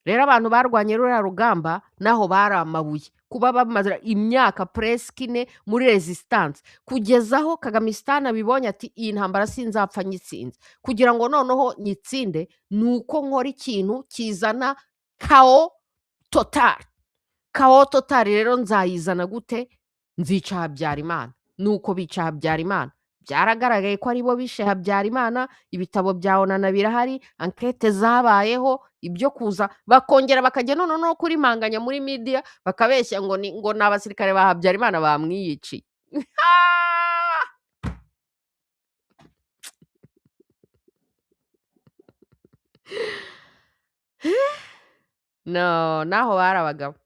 rero abantu barwanye ruriya rugamba naho bari amabuye, kuba bamaze imyaka presque ine muri resistance, kugeza aho Kagamisitani abibonye ati iyi ntambara sinzapfa nyitsinze, kugira ngo noneho nyitsinde ni uko nkora ikintu kizana kao total. Rero nzayizana gute? Nzica Habyarimana. Nuko bica Habyarimana, byaragaragaye ko aribo bishe Habyarimana, ibitabo bya Onana birahari, ankete zabayeho, ibyo kuza bakongera bakajya no kurimanganya muri media bakabeshya ngo ni abasirikare ba Habyarimana bamwiyiciye. No, naho bari abagabo.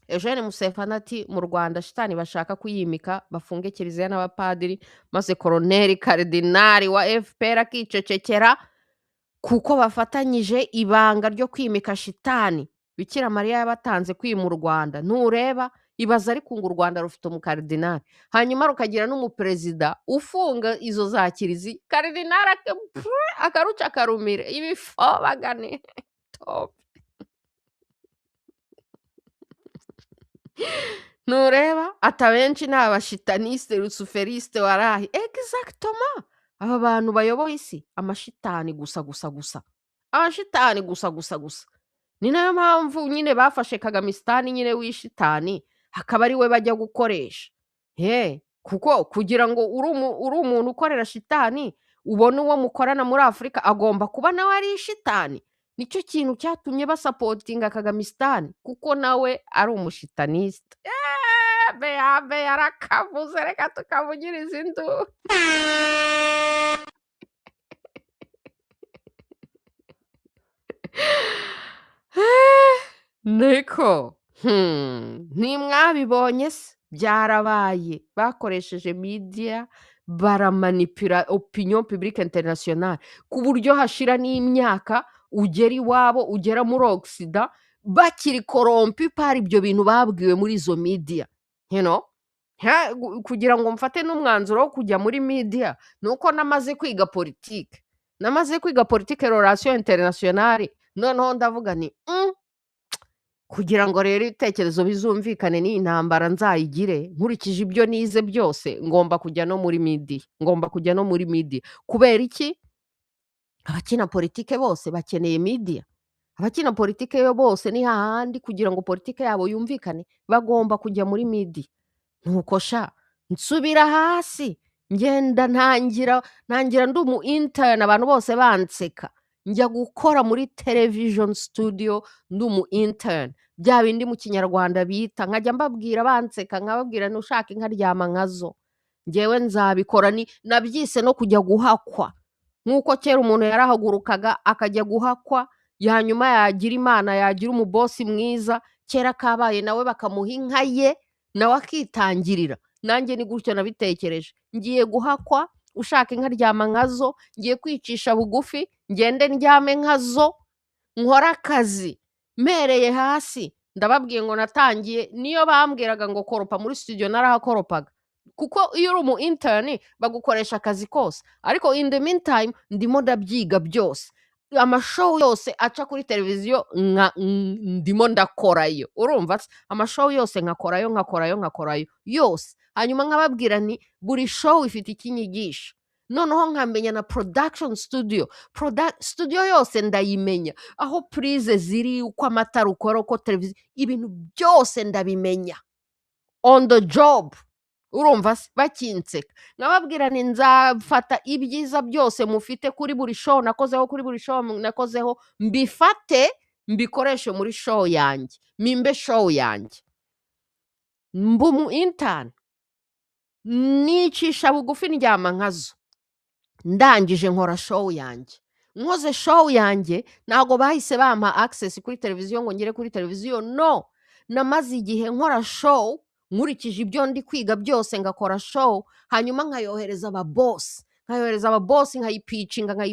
Eugene Musefana ati mu Rwanda shitani bashaka kuyimika bafunge kiliziya n'abapadiri, maze koroneri karidinari wa FPR akicecekera kuko bafatanyije ibanga ryo kwimika shitani. Bikira Mariya yabatanze kwima u Rwanda, ntureba? Ibaza ariko ngo u Rwanda rufite umukaridinari, hanyuma rukagira n'umuperezida ufunga izo za kiliziya, karidinari akaruca akarumire ibifobagane top. Ntureba? Ati abenshi ni abashitaniste rusuferiste warahi. Exactement. Aba bantu bayoboye isi amashitani gusa, amashitani gusa. Ni nayo mpamvu nyine bafashe Kagamisitani nyine w'ishitani hakaba ari we bajya gukoresha. Kuko kugira ngo uri umuntu ukorera shitani ubone uwo mukorana muri Afurika agomba kuba nawe ari ishitani. Nicyo kintu cyatumye basapotinga Kagamisitani, kuko nawe ari umushitaniste. Beabe yarakavuze, reka tukavugiriza induru. Niko ntimwabibonye se? Byarabaye, bakoresheje media baramanipura opinion publique internationale ku buryo hashira n'imyaka ugera iwabo, ugera muri Oxida bakiri korompi par ibyo bintu babwiwe muri izo media, kugira ngo mfate n'umwanzuro wo kujya muri media nuko namaze kwiga politike, relation internationale. Noneho ndavuga ni kugira ngo rero ibitekerezo bizumvikane n'iyi ntambara nzayigire nkurikije ibyo nize byose, ngomba kujya no muri media. Kubera iki? Abakina politike bose bakeneye media, abakina politike yo bose ni hahandi kugira ngo politike yabo yumvikane bagomba kujya muri media. Nuko sha nsubira hasi ngenda ntangira ndi umu intern, abantu bose banseka, njya gukora muri television studio ndi umu intern, bya bindi mu Kinyarwanda bita, nkajya mbabwira banseka, nkababwira nushaka inka ryama nkazo, njyewe nzabikora. Nabyise no kujya guhakwa, nk'uko kera umuntu yarahagurukaga akajya guhakwa, hanyuma yagira Imana, yagira umubosi mwiza, kera kabaye nawe bakamuha inka ye nawe akitangirira. Nanjye ni gutyo nabitekereje, ngiye guhakwa, ushaka inka ryama nkazo, ngiye kwicisha bugufi, ngende ndyame nkazo, nkora akazi mpereye hasi. Ndababwiye ngo natangiye, niyo bambwiraga ngo koropa muri studio narahakoropaga, kuko iyo uri umu intern bagukoresha akazi kose, ariko in the meantime ndimo ndabyiga byose. amashow yose aca kuri televiziyo ndimo ndakorayo, urumva se? Amashow yose nkakorayo yose, hanyuma nkababwira nti buri show ifite ikinyigisha, noneho nkamenya na production studio yose ndayimenya, aho prise ziri, uko amatara ukora, uko televiziyo, ibintu byose ndabimenya on the job, urumva se? Bakinseka nkababwira nti nzafata ibyiza byose mufite kuri buri show nakozeho, kuri buri show nakozeho, mbifate mbikoreshe muri show yanjye, mimbe show yanjye, mba umu intern, nicisha bugufi ndyama nkazo, ndangije nkora show yanjye. Nkoze show yanjye ntago bahise bampa access kuri televiziyo ngo ngere kuri televiziyo, no, namaze igihe nkora show nkurikije ibyo ndi kwiga byose, ngakora show, hanyuma nkayohereza ababoss, nkayipicinga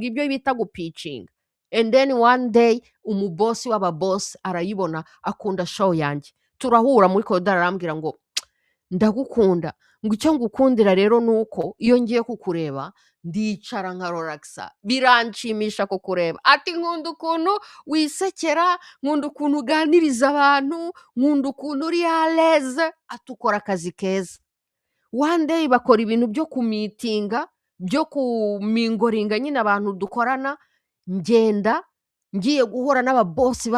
ibyo bita gupicinga, and then one day umubosi w'ababoss arayibona, akunda show yanjye, turahura muri koridoro arambwira ngo ndagukunda, ngo icyo ngukundira rero nuko iyo ngiye kukureba ndicara nka relaxa, biranshimisha kukureba, ati nkunda ukuntu wisekera, nkunda ukuntu uganiriza abantu, nkunda ukuntu uri aleze, atukora akazi keza. One day bakora ibintu byo kumitinga, byo kumingoringa nyine abantu dukorana, ngenda ngiye guhura n'ababosi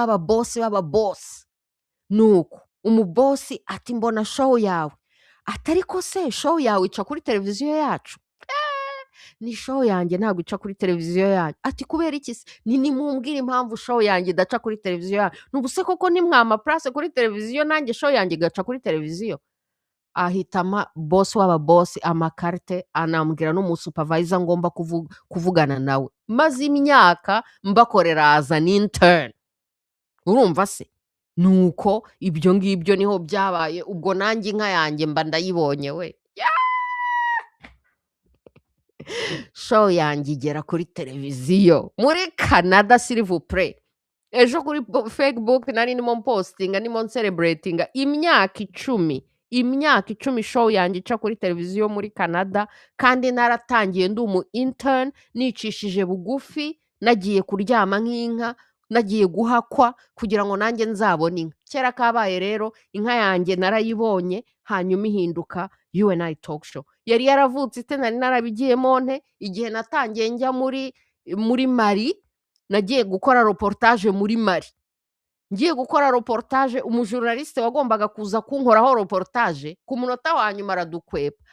nuko umubosi ati mbona show yawe, atariko se show yawe ica kuri televiziyo yacu? Ni show yanjye ntabwo ica kuri televiziyo yanyu. Ati kubera iki se? Nimumbwire impamvu show yanjye idaca kuri televiziyo yanyu. Nubuse koko nimwama place kuri televiziyo nanjye show yanjye igaca kuri televiziyo? Ahitama boss w'ababosi amakarite, anambwira n'umusupervisor ngomba kuvugana nawe, maze imyaka mbakorera as an intern, urumva se? Nuko ibyo ngibyo niho byabaye, ubwo nanjye inka yanjye mba ndayibonye we. Show yanjye igera kuri televiziyo muri Canada, s'il vous plaît. Ejo kuri Facebook nari ndimo postinga, ndimo celebratinga imyaka 10 show yanjye ica kuri televiziyo muri Canada, kandi naratangiye ndi umu intern, nicishije bugufi, nagiye kuryama nk'inka, nagiye guhakwa kugira ngo nanjye nzabone inka. Kera kabaye rero inka yanjye narayibonye, hanyuma ihinduka UNI talk show. Yari yaravutse ite nari narabigiyemo nte, igihe natangiye njya muri Mali, nagiye gukora reportage muri Mali. Ngiye gukora reportage, umujournaliste wagombaga kuza kunkoraho reportage, ku munota wa nyuma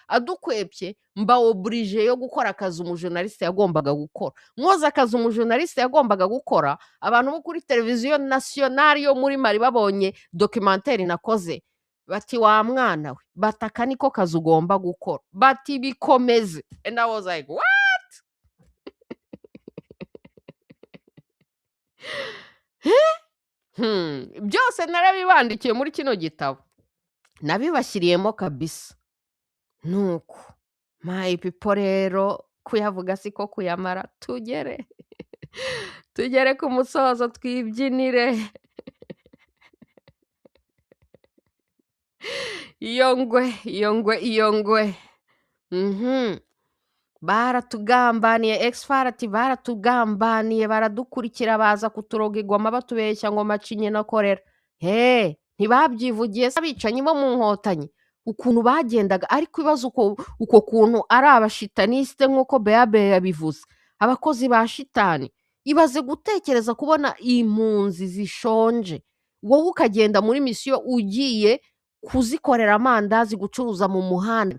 adukwepye, mba oblige yo gukora akazi umujournaliste yagombaga gukora. Mwoza akazi umujournaliste yagombaga gukora, abantu bo kuri televiziyo nationale yo muri Mali babonye documentaire nakoze, bati wa mwana we, bataka niko kazi ugomba gukora, bati bikomeze. And I was like, what? Byose narabibandikiye muri kino gitabo, nabibashyiriyemo kabisa. Nuko my people rero kuyavuga siko kuyamara, tugere ku musozo twibyinire. iyo ngwe baratugambaniye, Exfar ati baratugambaniye, baradukurikira, baza kuturoga igoma batubeshya ngo macinye na korera. Ntibabyivugiye se abicanyi bo mu Nkotanyi ukuntu bagendaga? Ariko ibibazo uko kuntu ari abashitaniste nk'uko Beabe yabivuze, abakozi ba shitani. Ibaze gutekereza kubona impunzi zishonje, wowe ukagenda muri misiyo ugiye kuzikorera amandazi, gucuruza mu muhanda,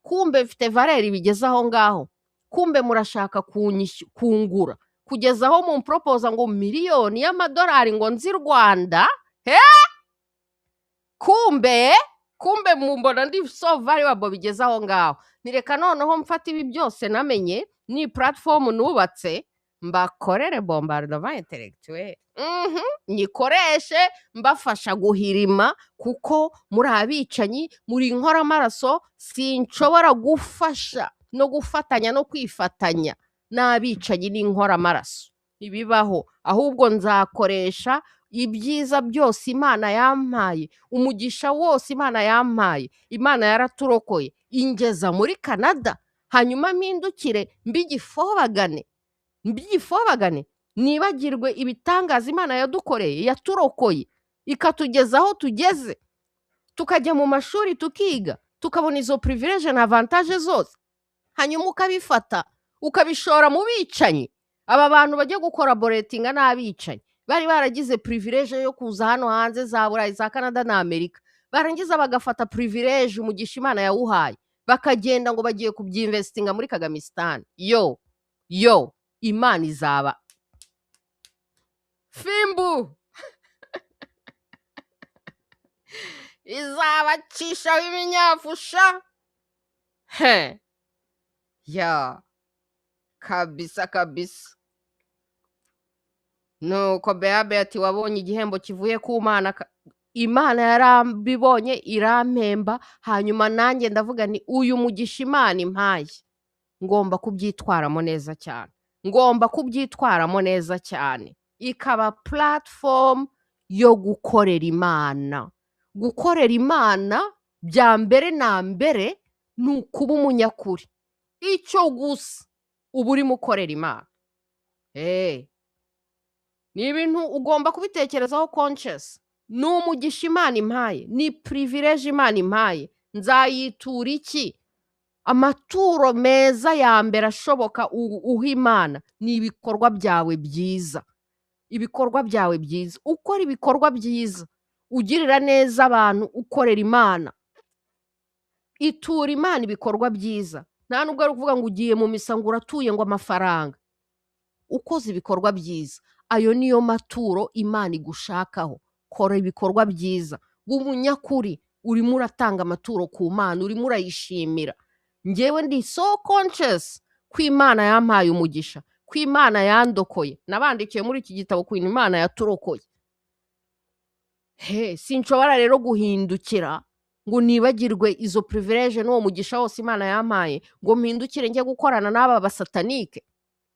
kumbe mfite valeri bigeze aho ngaho, kumbe murashaka kungura kugeza aho mu proposa ngo miliyoni y'amadolari ngo nzi Rwanda. Kumbe mumbona ndi so valuable bigeze aho ngaho. Nireka noneho mfata ibi byose namenye, ni platform nubatse, mbakorere bombardement intellectuel, nyikoreshe mbafasha guhirima, kuko muri abicanyi, muri inkora amaraso, sinshobora gufasha no gufatanya no kwifatanya n'abicanyi n'inkora amaraso, ibibaho. Ahubwo nzakoresha ibyiza byose Imana yampaye, umugisha wose Imana yampaye, Imana yaraturokoye ingeza muri Canada, hanyuma mpindukire mbigifobagane nibagirwe ibitangaza Imana yadukoreye, yaturokoye, ikatugeza aho tugeze, tukajya mu mashuri tukiga, tukabona izo privilege na avantage zose, hanyuma ukabifata ukabishora mu bicanyi. Aba bantu bajya gukoraboretinga n'abicanyi bari baragize privilege yo kuza hano hanze za Burayi, za Canada na Amerika, barangiza bagafata privilege umugisha Imana yawuhaye, bakagenda ngo bagiye kubyinvestinga muri Kagamistan. Yo Imana izaba fimbu izabacishaho ibinyafusha. Ya kabisa kabisa. Nuko Beabe ati wabonye igihembo kivuye ku Mana. Imana yarambibonye irampemba, hanyuma nanjye ndavuga ni uyu mugisha Imana impaye ngomba kubyitwaramo neza cyane, ngomba kubyitwaramo neza cyane, ikaba platform yo gukorera Imana. Gukorera Imana bya mbere na mbere ni ukuba umunyakuri, icyo gusa uba urimo ukorera Imana. Ni ibintu ugomba kubitekerezaho conscious. Ni umugisha Imana impaye, ni privilege Imana impaye, nzayitura iki? Amaturo meza ya mbere ashoboka uha Imana ni ibikorwa byawe byiza, ibikorwa byawe byiza. Ukora ibikorwa byiza, ugirira neza abantu, ukorera Imana, itura Imana ibikorwa byiza. Nta nubwo ari ukuvuga ngo ugiye mu misa ngo uratuye ngo amafaranga. Ukoze ibikorwa byiza, ayo niyo maturo Imana igushakaho. Kora ibikorwa byiza, umunyakuri, urimo uratanga amaturo ku Mana, urimo urayishimira. Njyewe ndi so conscious ko Imana yampaye umugisha, ko Imana yandokoye. Nabandikiye muri iki gitabo ko Imana yaturokoye. Sinshobora rero guhindukira ngo nibagirwe izo privilege n'uwo mugisha wose Imana yampaye, ngo mpindukire njye gukorana n'aba basatanike,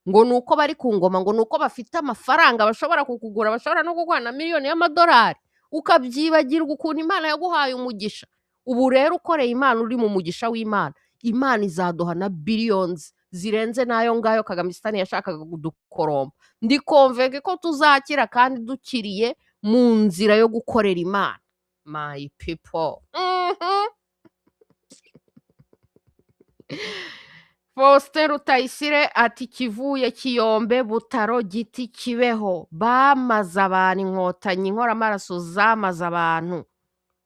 ngo nuko bari ku ngoma, ngo nuko bafite amafaranga bashobora kukugura, bashobora no kuguha miliyoni y'amadolari, ukabyibagirwa ukuntu Imana yaguhaye umugisha. Ubu rero ukoreye Imana, uri mu mugisha w'Imana, Imana izaduha na billions zirenze n'ayo ngayo Kagamistan yashakaga kudukoromba. Ndi convaincue ko tuzakira kandi dukiriye mu nzira yo gukorera Imana. My people. Faustin Rutayisire ati kivuye Kiyombe Butaro Giti Kibeho bamaze abantu, inkotanyi inkoramaraso zamaze abantu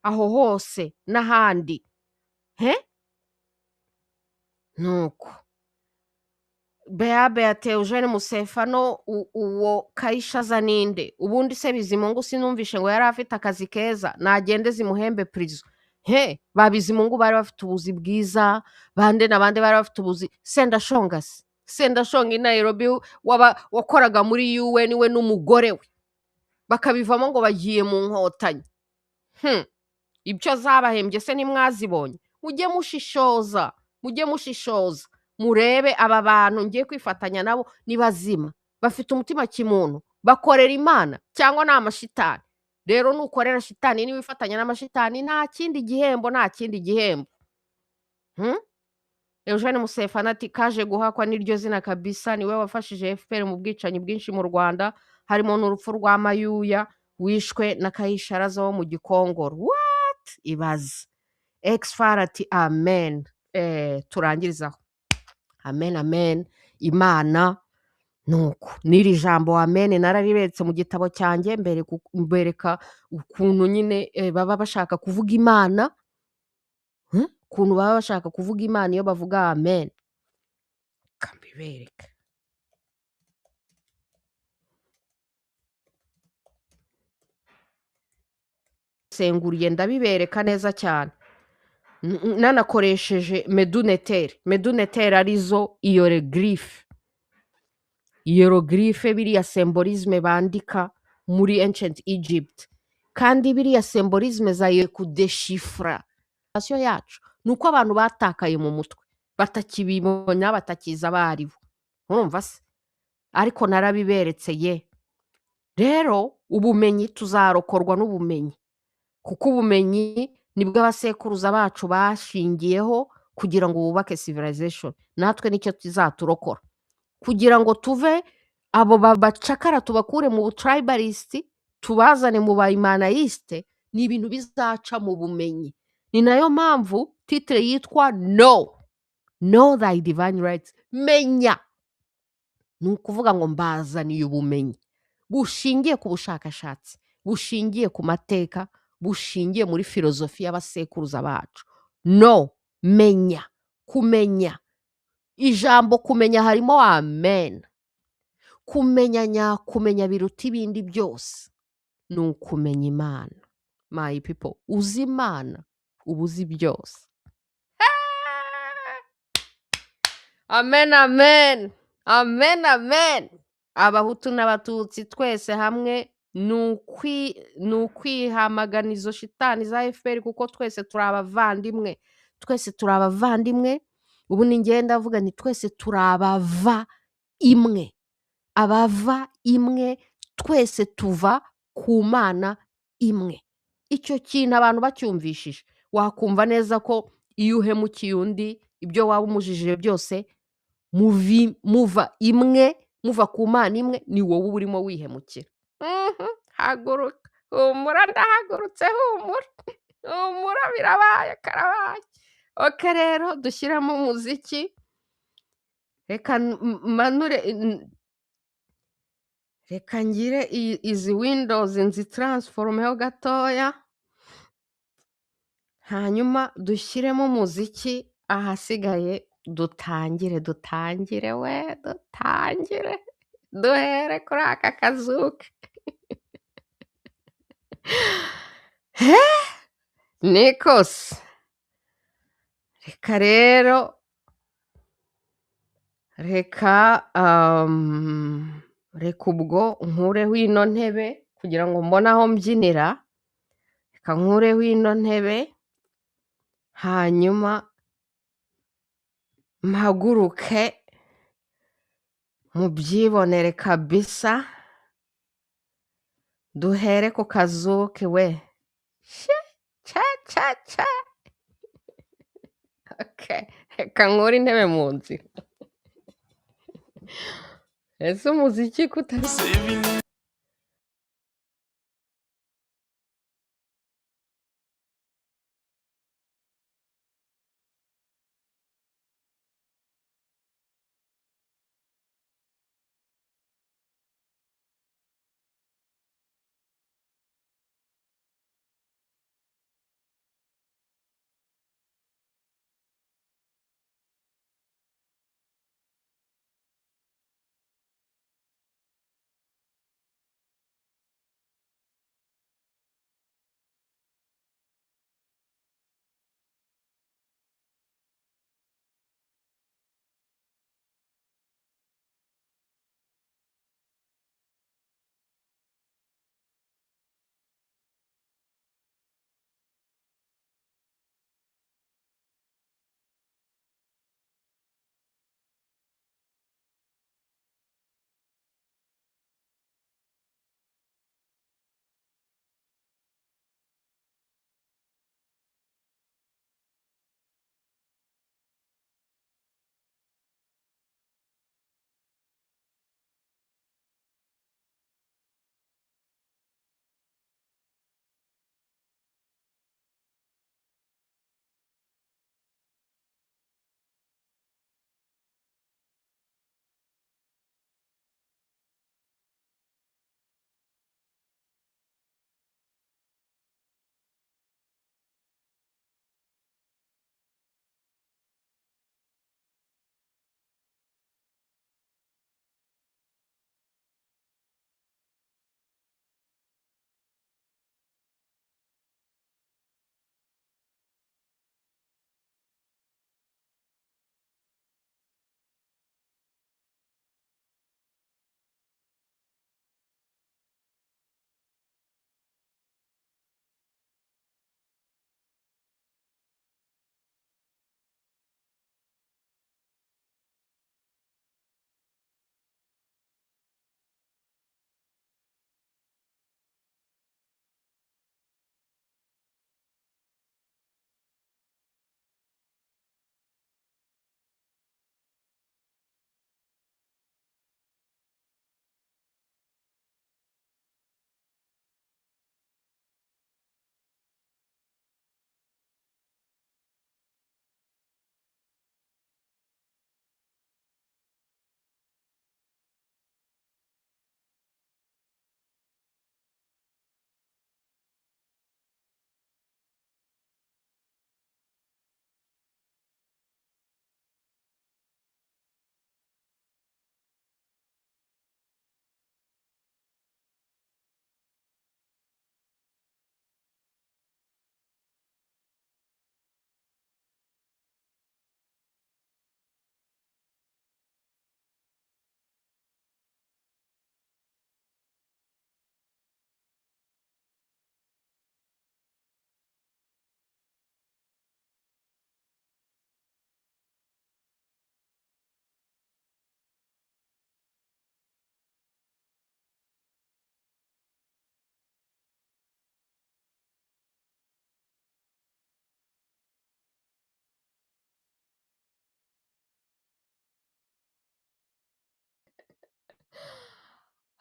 aho hose n'ahandi. Nuko Beabe ati Eugene Musefano uwo Kayishaza ninde? Ubundi se Bizimungu sinumvishe ngo yari afite akazi keza, nagende zimuhembe prison. Babizimungu bari bafite ubuzi bwiza, bande nabande bari bafite ubuzi. Sendashonga i Nairobi wakoraga muri UN we n'umugore we, bakabivamo ngo bagiye mu nkotanyi. Ibyo zabahembye se nimwazibonye? Mujye mushishoza, murebe aba bantu ngiye kwifatanya nabo ni bazima, bafite umutima kimuntu, bakorera Imana cyangwa ni amashitani. Rero nukorera shitani, ni wifatanya n'amashitani, nta kindi gihembo. Eugene Musefana ati kaje guhakwa n'iryo zina kabisa, niwe wafashije FPR mu bwicanyi bwinshi mu Rwanda, harimo n'urupfu rwa Mayuya wishwe na Kayisharaza wo mu Gikongoro. What? Ibaze. Exfar ati amen. Turangirizaho. Amen. Imana nuko n'iri jambo amen nararibetse mu gitabo cyanjye mbereka ukuntu nyine baba bashaka kuvuga Imana, ukuntu baba bashaka kuvuga Imana iyo bavuga amen. Kambibereka. Senguriye ndabibereka neza cyane. Nanakoresheje medunetere arizo hieroglyphe biriya symbolisme bandika muri ancient Egypt, kandi biriya symbolisme zaye kudeshifra yacu. Nuko abantu batakaye mu mutwe, batakibibona, batakiza abaribo. Urumva se? Ariko narabiberetse Rero ubumenyi, tuzarokorwa n'ubumenyi, kuko ubumenyi nibwo abasekuruza bacu bashingiyeho kugira ngo bubake civilization. Natwe nicyo kizaturokora kugira ngo tuve abo bacakara tubakure mu butribalisiti tubazane mu bayimanayisite, ni ibintu bizaca mu bumenyi. Ni nayo mpamvu titire yitwa know thy divine rights. Menya, ni ukuvuga ngo mbazaniye ubumenyi bushingiye ku bushakashatsi, bushingiye ku mateka, bushingiye muri filozofi y'abasekuruza bacu. Menya, kumenya. Ijambo kumenya harimo amen. Kumenya nyakumenya biruta ibindi byose ni ukumenya Imana. My people, uzi Imana uba uzi byose. Amen, amen, amen, amen. Abahutu n'abatutsi twese hamwe ni ukwihamagana izo shitani za FPR, kuko twese turi abavandimwe. Twese turi abavandimwe. Ubu ni ngenda avuga ni twese turi abava imwe. Abava imwe, twese tuva ku Mana imwe. Icyo kintu abantu bacyumvishije wakumva neza ko iyo uhemukiye undi, ibyo waba umujijije byose, muva imwe, muva ku Mana imwe, ni wowe urimo wihemukira. Haguruka, humura, ndahagurutse, humura, birabaye, karabaye. Oke, rero dushyiramo umuziki. Reka manure, reka ngire izi windows nzitaransiforomeho gatoya, hanyuma dushyiremo umuziki, ahasigaye dutangire duhere kuri aka kazuke. Nikose, reka rero, reka ubwo nkureho ino ntebe kugira ngo mbone aho mbyinira. Reka nkureho ino ntebe, hanyuma mpaguruke mubyibonere kabisa. Duhere ku kazuke we. Cha. Okay, reka nkure intebe mu nzira. Ese umuziki kutari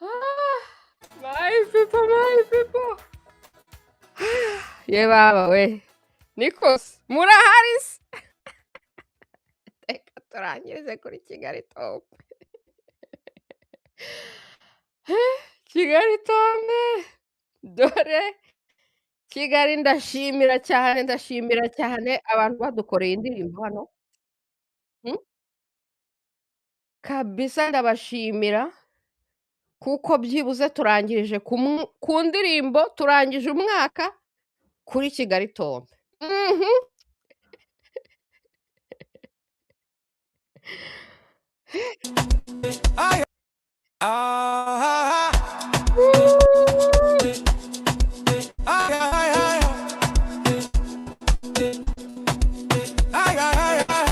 Ah, my people, my people. Ye baba we. Nikos, murahari se? Reka turangirize kuri Kigali Top. Kigali Top. Dore Kigali ndashimira cyane abantu badukoreye indirimbo hano. Kabisa ndabashimira kuko byibuze turangirije ku ndirimbo turangije umwaka kuri Kigali Top. Ay, ah, ay, ay, ay, ay, ay, ay, ay, ay, ay.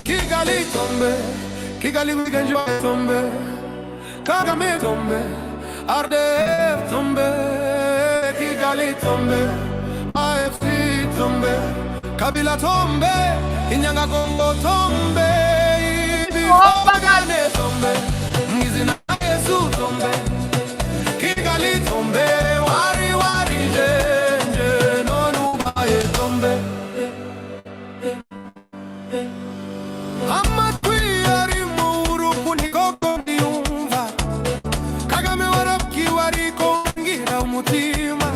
Kigali tombe, Kigali weekend joy tombe, Kagame tombe, RDF tombe, Kigali tombe, AFC tombe, Kabila tombe, Inyanga Congo tombe, Ibifobagane tombe, Ngizina Yesu tombe, Kigali tombe, wari wari jenje, nonubaye tombe. Amatwi ari mu ruku ntikoko ndiyumva, Kagame warabwiwe ariko ngira umutima,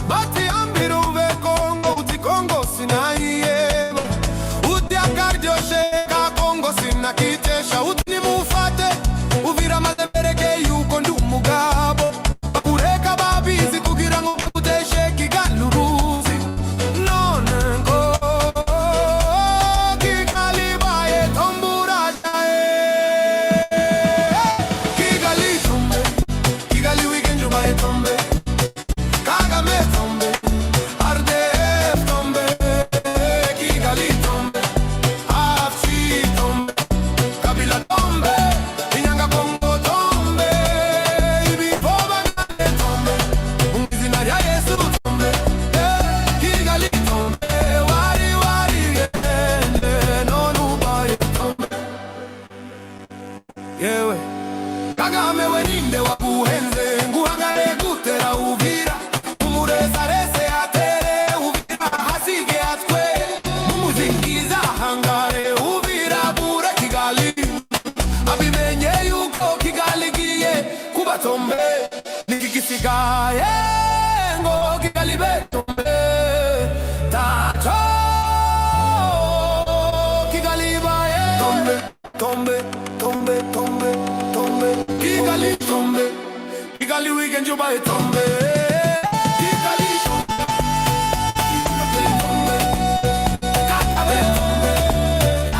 bati ambira uve Kongo, uti Kongo sinayiyeba, uti akaryoshe ka Kongo sinakitesha, uti nimufate uvira maze bereke yuko ndi umugabo, bakureka babizi kugira ngo bakuteshe Kigali uruzi, none ngo Kigali baye tombura jae, Kigali tombe, Kigali weekend jo baye tombe, Kagame tombe, RDF tombe, Kigali tombe, AFC tombe, Kabila tombe, Inyanga Congo tombe, Ibifobagane tombe, Mwizina rya Yesu tombe, Kigali tombe, wari wari gende, nonubaye tombe. Yewe Kagame we ninde wakuhenze, nguhangare gutera Uvira, umuresarese atere Uvira hasige atwe, mumuzingiza hangare Uvira bure Kigali, abimenye yuko Kigali giye kuba tombe, nikigisigaye ngo Kigali be tombe, tato Kigali baye tombe, tombe, tombe, tombe, tombe, Kigali tombe, Kigali weekend jo baye tombe, Kigali tombe, Kigali tombe, Kagame tombe,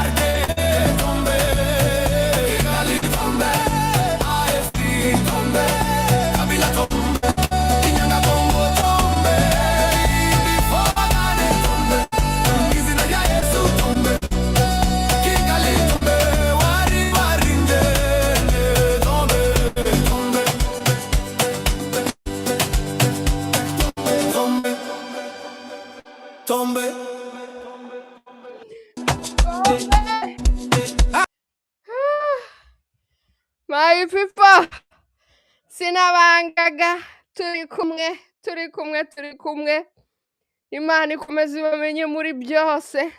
RDF tombe, Kigali tombe, AFC tombe, Kabila tombe, Inyanga Congo tombe, Ibifobagane tombe, Izina rya Yesu tombe, Kigali tombe, wari wari njene tombe, tombe, tombe, tombe. My people, sinabangaga turi kumwe, Imana ikomeze ibamenye muri byose.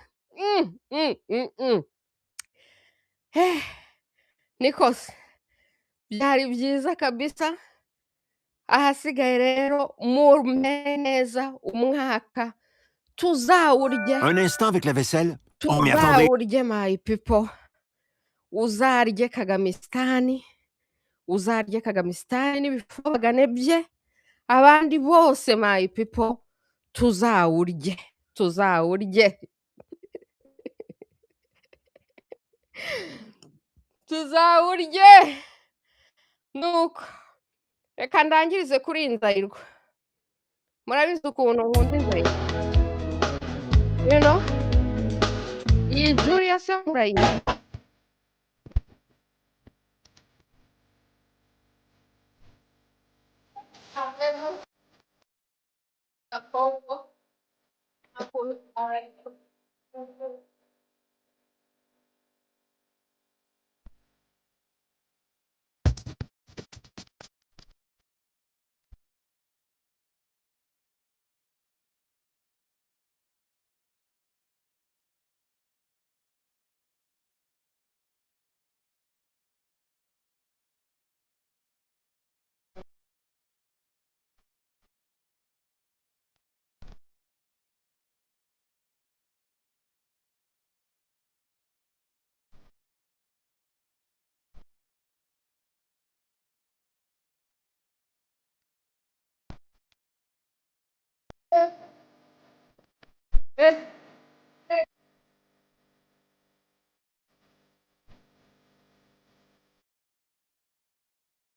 Nikose byari byiza kabisa, ahasigaye rero mumenye neza umwaka tuzawurya, Un instant avec la vaisselle. On m'y attendait. tuzawurye my people, uzarye Kagamisitani, uzarye Kagamisitani n'ibifobagane bye, abandi bose my people tuzawurye, tuzawurye. Nuko reka ndangirize kuri iyi nzayirwa, murabizi ukuntu nkunda inzayirwa, you know, iyi Julius murayizi.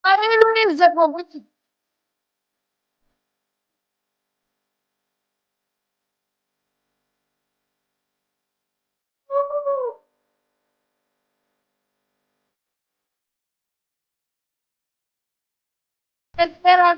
Maria Luísa, como que... Espera.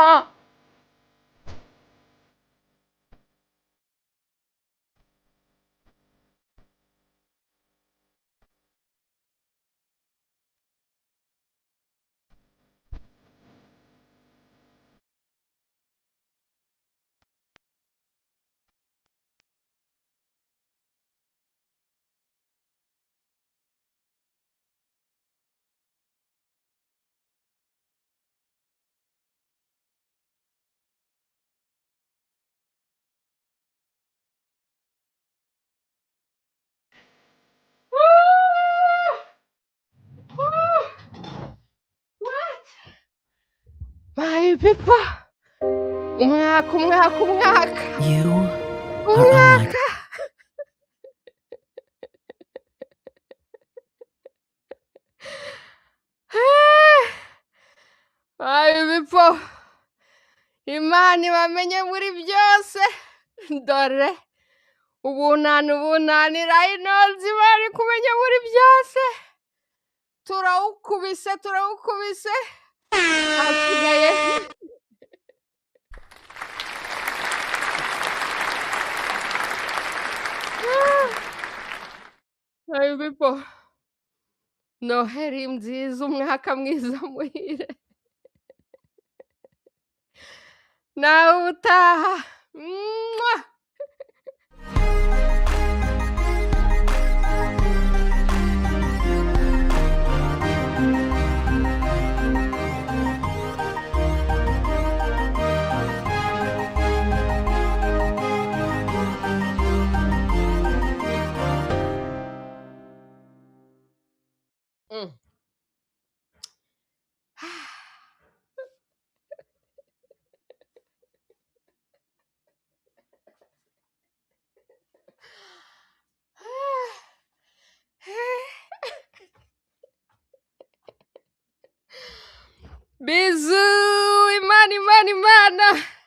Ah. Vai, Pippa! Umwaka, umwaka, umwaka! You are unlike. Umwaka! Vai, Pippa! Imana ibamenye muri byose! Dore ubunani ubunanira inonzi bari kumenya muri byose! Turawukubise, turawukubise! Hasigaye... Ayo bipo, noheri nziza, umwaka mwiza muhire, nawe ubutaha. Mm. Bisous, Imana, Imana, Imana.